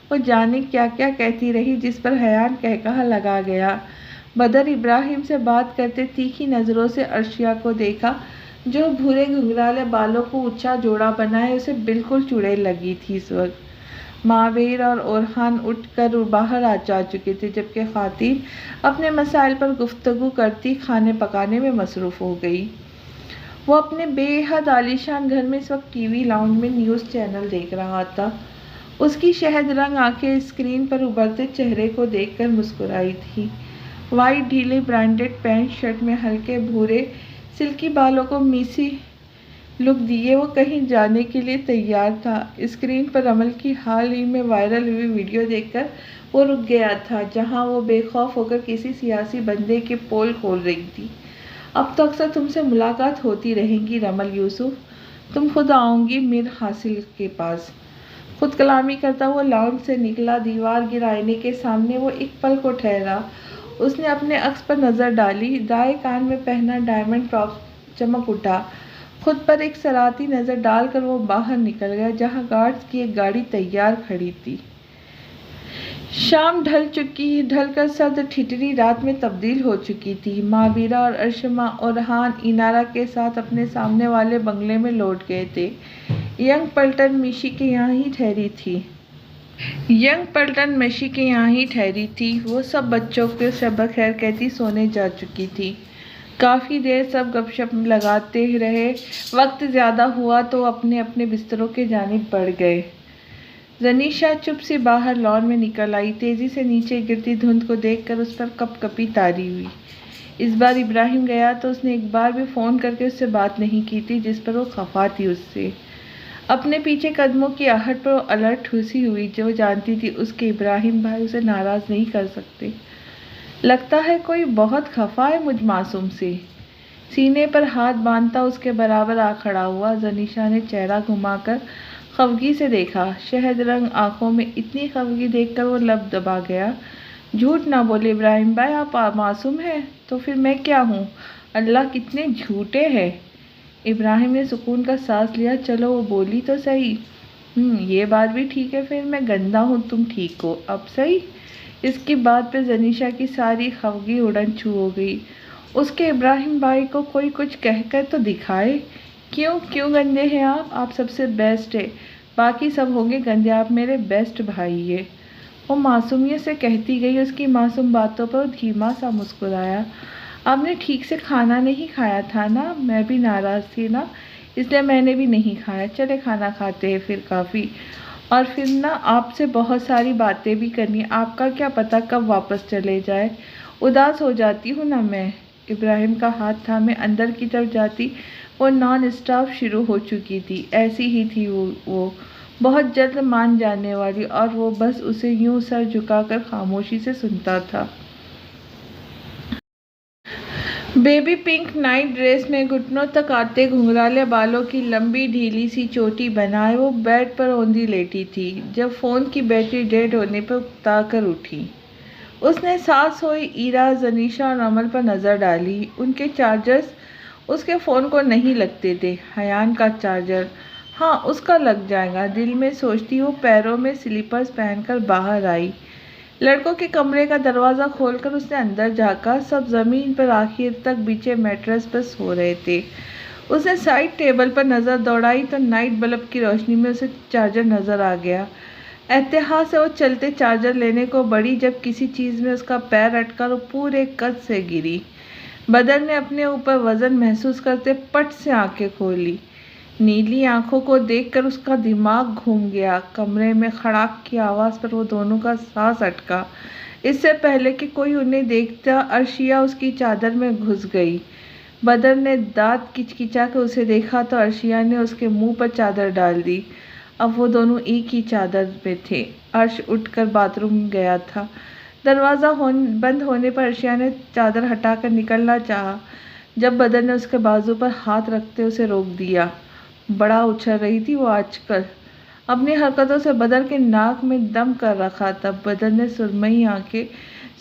وہ جانے کیا کیا کہتی رہی جس پر حیان کہا لگا گیا۔ بدر ابراہیم سے بات کرتے تیکھی نظروں سے عرشیہ کو دیکھا جو بھورے گھنگرالے بالوں کو اونچا جوڑا بنائے اسے بالکل چڑیل لگی تھی۔ اس وقت مہابیر اور اورحان اٹھ کر باہر جا چکے تھے جبکہ خواتین اپنے مسائل پر گفتگو کرتی کھانے پکانے میں مصروف ہو گئی۔ وہ اپنے بے حد عالیشان گھر میں اس وقت ٹی وی لاؤنج میں نیوز چینل دیکھ رہا تھا۔ اس کی شہد رنگ آنکھیں اسکرین پر ابھرتے چہرے کو دیکھ کر مسکرائی تھی۔ وائٹ ڈھیلے برانڈڈ پینٹ شرٹ میں ہلکے بھورے سلکی بالوں کو میسی لک دیے وہ کہیں جانے کے لیے تیار تھا۔ اسکرین پر رمل کی حال ہی میں وائرل ہوئی ویڈیو دیکھ کر وہ رک گیا تھا جہاں وہ بے خوف ہو کر کسی سیاسی بندے کے پول کھول رہی تھی۔ اب تو اکثر تم سے ملاقات ہوتی رہے گی رمل یوسف، تم خود آؤں گی میر حاصل کے پاس۔ خود کلامی کرتا وہ لاؤنج سے نکلا۔ دیوار گر آئینے کے سامنے وہ ایک پل کو ٹھہرا۔ اس نے اپنے عکس پر نظر ڈالی۔ دائیں کان میں پہنا ڈائمنڈ ٹاپ چمک اٹھا۔ خود پر ایک صراحتی نظر ڈال کر وہ باہر نکل گیا جہاں گارڈز کی ایک گاڑی تیار کھڑی تھی۔ شام ڈھل کر سرد ٹھٹری رات میں تبدیل ہو چکی تھی۔ مہابیرا اور اورحان انارا کے ساتھ اپنے سامنے والے بنگلے میں لوٹ گئے تھے۔ ینگ پلٹن میشی کے یہاں ہی ٹھہری تھی۔ وہ سب بچوں کو شب خیر کہتی سونے جا چکی تھی۔ کافی دیر سب گپ شپ لگاتے رہے۔ وقت زیادہ ہوا تو اپنے اپنے بستروں کی جانب بڑھ گئے۔ زنیشا چپ سی باہر لان میں نکل آئی۔ تیزی سے نیچے گرتی دھند کو دیکھ کر اس پر کپ کپی طاری ہوئی۔ اس بار ابراہیم گیا تو اس نے ایک بار بھی فون کر کے اس سے بات نہیں کی تھی، جس پر وہ خفا تھی اس سے۔ اپنے پیچھے قدموں کی آہٹ پر وہ الرٹ ہوئی جو جانتی تھی اس کے ابراہیم بھائی اسے ناراض نہیں کر سکتے۔ لگتا ہے کوئی بہت خفا ہے مجھ معصوم سے۔ سینے پر ہاتھ باندھتا اس کے برابر آ کھڑا ہوا۔ زنیشا نے چہرہ گھما کر خفگی سے دیکھا۔ شہد رنگ آنکھوں میں اتنی خفگی دیکھ کر وہ لب دبا گیا۔ جھوٹ نہ بولے ابراہیم بھائی، آپ معصوم ہیں تو پھر میں کیا ہوں؟ اللہ کتنے جھوٹے ہیں۔ ابراہیم نے سکون کا سانس لیا۔ چلو وہ بولی تو صحیح۔ یہ بات بھی ٹھیک ہے، پھر میں گندا ہوں تم ٹھیک ہو، اب صحیح۔ اس کی بات پہ زنیشا کی ساری خفگی اڑن چھو ہو گئی۔ اس کے ابراہیم بھائی کو کوئی کچھ کہہ کر تو دکھائے۔ کیوں گندے ہیں آپ سب سے بیسٹ ہے، باقی سب ہوں گے گندے، آپ میرے بیسٹ بھائی ہے۔ وہ معصومیت سے کہتی گئی۔ اس کی معصوم باتوں پر وہ دھیما سا مسکرایا۔ آپ نے ٹھیک سے کھانا نہیں کھایا تھا نا؟ میں بھی ناراض تھی نا، اس لیے میں نے بھی نہیں کھایا۔ چلے کھانا کھاتے ہیں پھر، کافی، اور پھر نا آپ سے بہت ساری باتیں بھی کرنی، آپ کا کیا پتہ کب واپس چلے جائے، اداس ہو جاتی ہوں نا میں۔ ابراہیم کا ہاتھ تھامے اندر کی طرف جاتی وہ نان اسٹاپ شروع ہو چکی تھی۔ ایسی ہی تھی وہ بہت جلد مان جانے والی، اور وہ بس اسے یوں سر جھکا کر خاموشی سے سنتا تھا۔ بیبی پنک نائٹ ڈریس میں گھٹنوں تک آتے گھنگرالے بالوں کی لمبی ڈھیلی سی چوٹی بنائے وہ بیڈ پر اوندھی لیٹی تھی جب فون کی بیٹری ڈیڈ ہونے پر اکتا کر اٹھی۔ اس نے ساتھ سوئی ایرا، زنیشا اور امل پر نظر ڈالی۔ ان کے چارجرز اس کے فون کو نہیں لگتے تھے۔ حیان کا چارجر، ہاں اس کا لگ جائے گا، دل میں سوچتی وہ پیروں میں سلیپرز پہن کر باہر آئی۔ لڑکوں کے کمرے کا دروازہ کھول کر اس نے اندر جھانکا۔ سب زمین پر آخر تک بچھے میٹرس پر سو رہے تھے۔ اس نے سائڈ ٹیبل پر نظر دوڑائی تو نائٹ بلب کی روشنی میں اسے چارجر نظر آ گیا۔ احتیاط سے وہ چلتے چارجر لینے کو بڑھی جب کسی چیز میں اس کا پیر اٹکا اور وہ پورے قد سے گری۔ بدر نے اپنے اوپر وزن محسوس کرتے پٹ سے آنکھیں کھولی۔ نیلی آنکھوں کو دیکھ کر اس کا دماغ گھوم گیا۔ کمرے میں کھڑاک کی آواز پر وہ دونوں کا سانس اٹکا۔ اس سے پہلے کہ کوئی انہیں دیکھتا عرشیہ اس کی چادر میں گھس گئی۔ بدر نے دانت کچکچا کے اسے دیکھا تو عرشیہ نے اس کے منہ پر چادر ڈال دی۔ اب وہ دونوں ایک ہی چادر میں تھے۔ عرش اٹھ کر باتھ روم گیا تھا۔ دروازہ بند ہونے پر عرشیہ نے چادر ہٹا کر نکلنا چاہا جب بدر نے اس کے بازو پر ہاتھ رکھتے اسے روک دیا۔ بڑا اچھل رہی تھی وہ آج کل، اپنی حرکتوں سے بدر کے ناک میں دم کر رکھا تھا۔ بدر نے سرمئی آنکھیں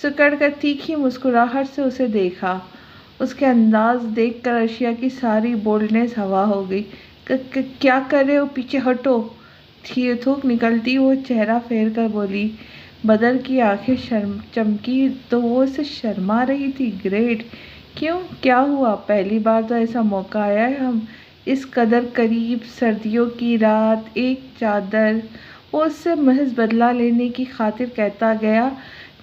سکڑ کر تیکھی مسکراہٹ سے اسے دیکھا۔ اس کے انداز دیکھ کر عرشیہ کی ساری بولڈنس ہوا ہو گئی۔ کیا کر رہے ہو، پیچھے ہٹو، تھوک نکلتی وہ چہرہ پھیر کر بولی۔ بدر کی آنکھیں چمکی تو وہ اسے شرما رہی تھی۔ گریٹ، کیوں، کیا ہوا؟ پہلی بار تو ایسا موقع آیا ہے، ہم اس قدر قریب، سردیوں کی رات، ایک چادر۔ وہ اس سے محض بدلہ لینے کی خاطر کہتا گیا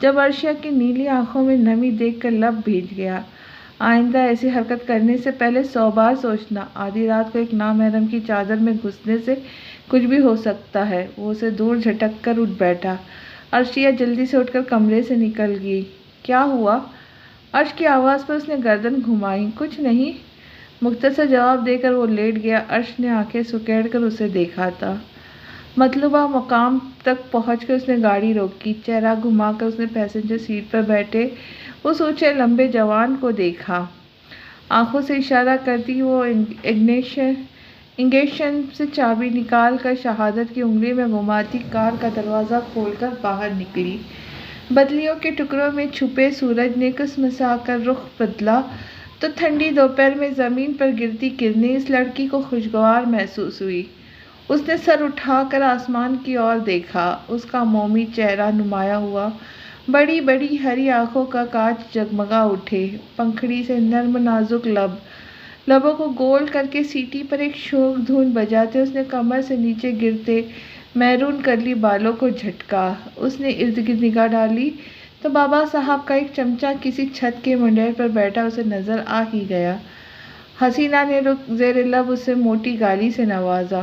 جب عرشیہ کی نیلی آنکھوں میں نمی دیکھ کر لب بھیج گیا۔ آئندہ ایسی حرکت کرنے سے پہلے 100 بار سوچنا، آدھی رات کو ایک نامحرم کی چادر میں گھسنے سے کچھ بھی ہو سکتا ہے۔ وہ اسے دور جھٹک کر اٹھ بیٹھا۔ عرشیہ جلدی سے اٹھ کر کمرے سے نکل گئی۔ کیا ہوا؟ عرش کی آواز پر اس نے گردن گھمائی۔ کچھ نہیں، مختصر جواب دے کر وہ لیٹ گیا۔ عرش نے آنکھیں سکیڑ کر اسے دیکھا تھا۔ مطلوبہ مقام تک پہنچ کر اس نے گاڑی روکی۔ چہرہ گھما کر اس نے پیسنجر سیٹ پر بیٹھے اس اونچے لمبے جوان کو دیکھا۔ آنکھوں سے اشارہ کرتی وہ انگیشن سے چابی نکال کر شہادت کی انگلی میں گھماتی کار کا دروازہ کھول کر باہر نکلی۔ بدلیوں کے ٹکڑوں میں چھپے سورج نے کسمسا کر رخ بدلا تو ٹھنڈی دوپہر میں زمین پر گرتی کرنیں اس لڑکی کو خوشگوار محسوس ہوئی۔ اس نے سر اٹھا کر آسمان کی اور دیکھا۔ اس کا مومی چہرہ نمایاں ہوا، بڑی بڑی ہری آنکھوں کا کانچ جگمگا اٹھے، پنکھڑی سے نرم نازک لبوں کو گول کر کے سیٹی پر ایک شوخ دھن بجاتے اس نے کمر سے نیچے گرتے میرون کرلی بالوں کو جھٹکا۔ اس نے ارد گرد نگاہ ڈالی تو بابا صاحب کا ایک چمچہ کسی چھت کے منڈیر پر بیٹھا اسے نظر آ ہی گیا۔ حسینہ نے زیر لب اسے موٹی گالی سے نوازا۔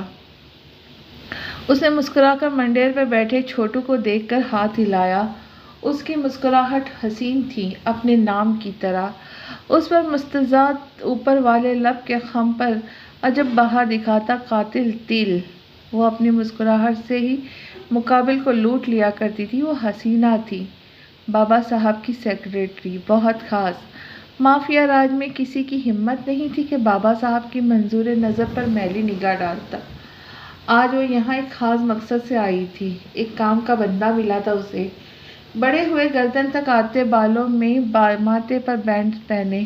اس نے مسکرا کر منڈیر پر بیٹھے چھوٹو کو دیکھ کر ہاتھ ہلایا۔ اس کی مسکراہٹ حسین تھی، اپنے نام کی طرح۔ اس پر مستزاد اوپر والے لب کے خم پر عجب بہار دکھاتا قاتل تیل۔ وہ اپنی مسکراہٹ سے ہی مقابل کو لوٹ لیا کرتی تھی۔ وہ حسینہ تھی، بابا صاحب کی سیکریٹری، بہت خاص۔ مافیا راج میں کسی کی ہمت نہیں تھی کہ بابا صاحب کی منظور نظر پر میلی نگاہ ڈالتا۔ آج وہ یہاں ایک خاص مقصد سے آئی تھی، ایک کام کا بندہ ملا تھا اسے۔ بڑے ہوئے گردن تک آتے بالوں میں ماتھے پر بینڈ پہنے،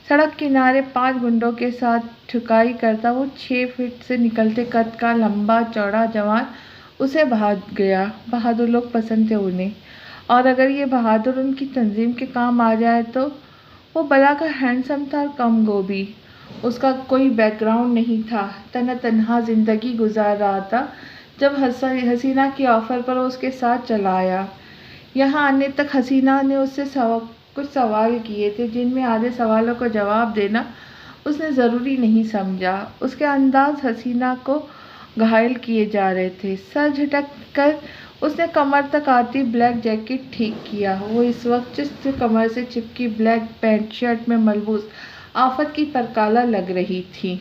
سڑک کنارے 5 گنڈوں کے ساتھ ٹھکائی کرتا وہ 6 فٹ سے نکلتے قد کا لمبا چوڑا جوان اسے بھا گیا۔ بہادر لوگ پسند تھے انہیں، اور اگر یہ بہادر ان کی تنظیم کے کام آ جائے تو۔ وہ بلا کا ہینڈسم تھا اور کم گو بھی۔ اس کا کوئی بیک گراؤنڈ نہیں تھا، تنہا زندگی گزار رہا تھا جب حسینہ کی آفر پر وہ اس کے ساتھ چلا آیا۔ یہاں آنے تک حسینہ نے اس سے کچھ سوال کیے تھے جن میں آدھے سوالوں کو جواب دینا اس نے ضروری نہیں سمجھا۔ اس کے انداز حسینہ کو گھائل کیے جا رہے تھے۔ سر جھٹک کر اس نے کمر تک آتی بلیک جیکٹ ٹھیک کیا۔ وہ اس وقت چست کمر سے چپکی بلیک پینٹ شرٹ میں ملبوس آفت کی پرکالہ لگ رہی تھی۔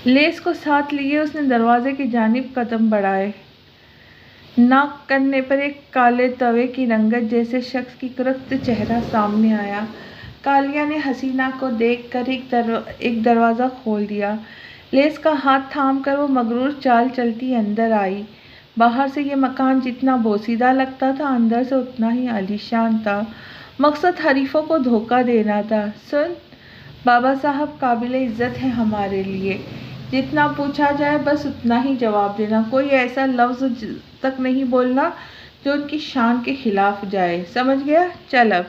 لیس کو ساتھ لیے اس نے دروازے کی جانب قدم بڑھائے۔ ناک کرنے پر ایک کالے توے کی رنگت جیسے شخص کی کرخت چہرہ سامنے آیا۔ کالیا نے حسینہ کو دیکھ کر ایک دروازہ کھول دیا۔ لیس کا ہاتھ تھام کر وہ مغرور چال چلتی اندر آئی۔ باہر سے یہ مکان جتنا بوسیدہ لگتا تھا اندر سے اتنا ہی عالیشان تھا۔ مقصد حریفوں کو دھوکہ دینا تھا۔ سن، بابا صاحب قابل عزت ہیں ہمارے لیے، جتنا پوچھا جائے بس اتنا ہی جواب دینا، کوئی ایسا لفظ تک نہیں بولنا جو ان کی شان کے خلاف جائے، سمجھ گیا؟ چل اب۔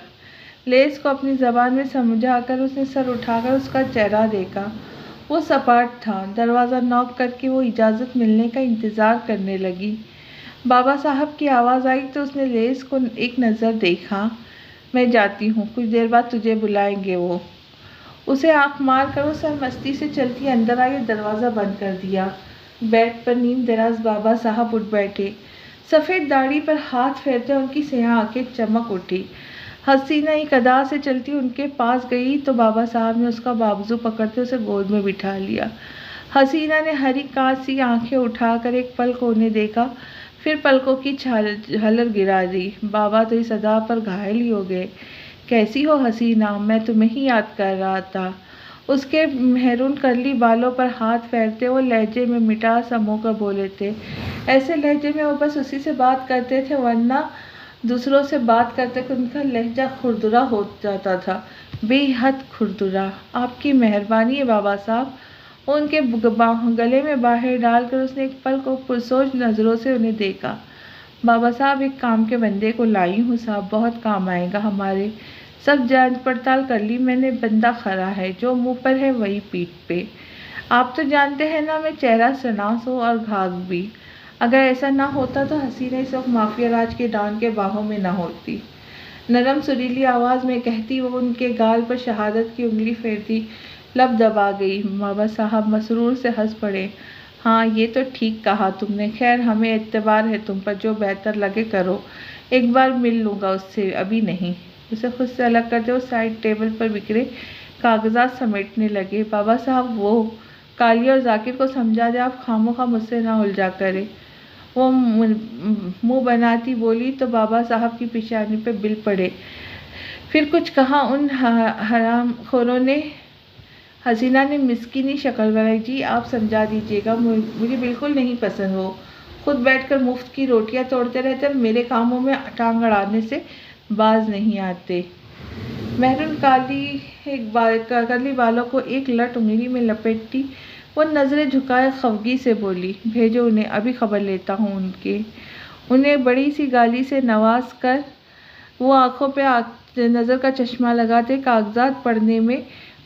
لیس کو اپنی زبان میں سمجھا کر اس نے سر اٹھا کر اس کا چہرہ دیکھا۔ وہ سپاٹ تھا۔ دروازہ نوک کر کے وہ اجازت ملنے کا انتظار کرنے لگی۔ بابا صاحب کی آواز آئی تو اس نے لیس کو ایک نظر دیکھا۔ میں جاتی ہوں، کچھ دیر بعد تجھے بلائیں گے وہ۔ اسے آنکھ مار کر وہ سرمستی سے چلتی اندر آئی اور دروازہ بند کر دیا۔ بیڈ پر نیم دراز بابا صاحب اٹھ بیٹھے۔ سفید داڑھی پر ہاتھ پھیرتے ان کی سیاہ آنکھیں چمک اٹھی۔ حسینہ ایک ادا سے چلتی ان کے پاس گئی تو بابا صاحب نے اس کا بازو پکڑتے اسے گود میں بٹھا لیا۔ حسینہ نے ہری کانچ سی آنکھیں اٹھا کر ایک پلک انہیں دیکھا، پھر پلکوں کی جھلر گرا دی۔ بابا تو اس ادا پر گھائل ہی ہو گئے۔ کیسی ہو حسینہ؟ میں تمہیں ہی یاد کر رہا تھا۔ اس کے مہرون کرلی بالوں پر ہاتھ پھیرتے وہ لہجے میں مٹاس سمو کر بولے تھے۔ ایسے لہجے میں وہ بس اسی سے بات کرتے تھے، ورنہ دوسروں سے بات کرتے کہ ان کا لہجہ کھردرا ہو جاتا تھا، بے حد کھردرا۔ آپ کی مہربانی ہے بابا صاحب۔ وہ ان کے گلے میں باہیں ڈال کر اس نے ایک پل کو پرسوچ نظروں سے انہیں دیکھا۔ بابا صاحب، ایک کام کے بندے کو لائی ہوں صاحب، بہت کام آئے گا ہمارے۔ سب جانچ پڑتال کر لی میں نے، بندہ کھرا ہے، جو منہ پر ہے وہی پیٹھ پہ۔ آپ تو جانتے ہیں نا میں چہرہ شناس ہوں اور گھاگ بھی۔ اگر ایسا نہ ہوتا تو حسینہ اس وقت مافیا راج کے ڈان کے باہوں میں نہ ہوتی۔ نرم سریلی آواز میں کہتی وہ ان کے گال پر شہادت کی انگلی پھیرتی لب دبا گئی۔ بابا صاحب مسرور سے ہنس پڑے۔ ہاں، یہ تو ٹھیک کہا تم نے۔ خیر، ہمیں اعتبار ہے تم پر، جو بہتر لگے کرو۔ ایک بار مل لوں گا اس سے، ابھی نہیں۔ اسے خود سے الگ کرتے وہ سائڈ ٹیبل پر بکھرے کاغذات سمیٹنے لگے۔ بابا صاحب، وہ کالیہ اور ذاکر کو سمجھا دے، آپ خواہ مجھ سے نہ الجھا کرے۔ وہ منہ بناتی بولی تو بابا صاحب کی پیشانی پہ بل پڑے۔ پھر کچھ کہا ان حرام خوروں نے؟ حسینہ نے مسکینی شکل بنائی۔ جی آپ سمجھا دیجیے گا، مجھے بالکل نہیں پسند۔ وہ خود بیٹھ کر مفت کی روٹیاں توڑتے رہتے اور میرے کاموں میں ٹانگ اڑانے سے باز نہیں آتے۔ مہرون کرلی بالوں کو ایک لٹ انگلی میں لپیٹتی وہ نظریں جھکائے خفگی سے بولی، بھیجو انہیں، ابھی خبر لیتا ہوں ان کے۔ انہیں بڑی سی گالی سے نواز کر وہ آنکھوں پہ نظر کا چشمہ لگاتے کاغذات پڑھنے میں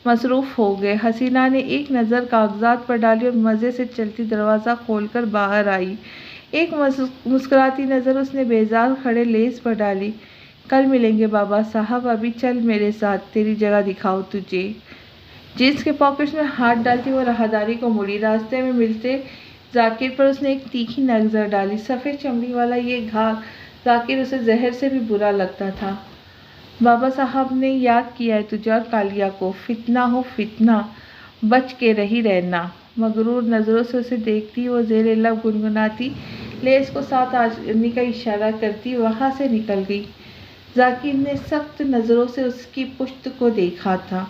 مصروف ہو گئے۔ حسینہ نے ایک نظر کاغذات پر ڈالی اور مزے سے چلتی دروازہ کھول کر باہر آئی۔ ایک مسکراتی نظر اس نے بیزار کھڑے لیس پر ڈالی۔ کل ملیں گے بابا صاحب، ابھی چل میرے ساتھ، تیری جگہ دکھاؤ تجھے۔ جینس کے پاکٹس میں ہاتھ ڈالتی وہ راہداری کو مڑی۔ راستے میں ملتے ذاکر پر اس نے ایک تیکھی نظر ڈالی۔ سفید چمڑی والا یہ گھاگ ذاکر اسے زہر سے بھی برا لگتا تھا۔ بابا صاحب نے یاد کیا ہے تجھے اور کالیا کو، فتنہ ہو فتنہ، بچ کے رہی رہنا۔ مغرور نظروں سے اسے دیکھتی وہ زیر لب گنگناتی، لیس کو ساتھ آنے کا اشارہ کرتی وہاں سے نکل گئی۔ ذاکر نے سخت نظروں سے اس کی پشت کو دیکھا تھا۔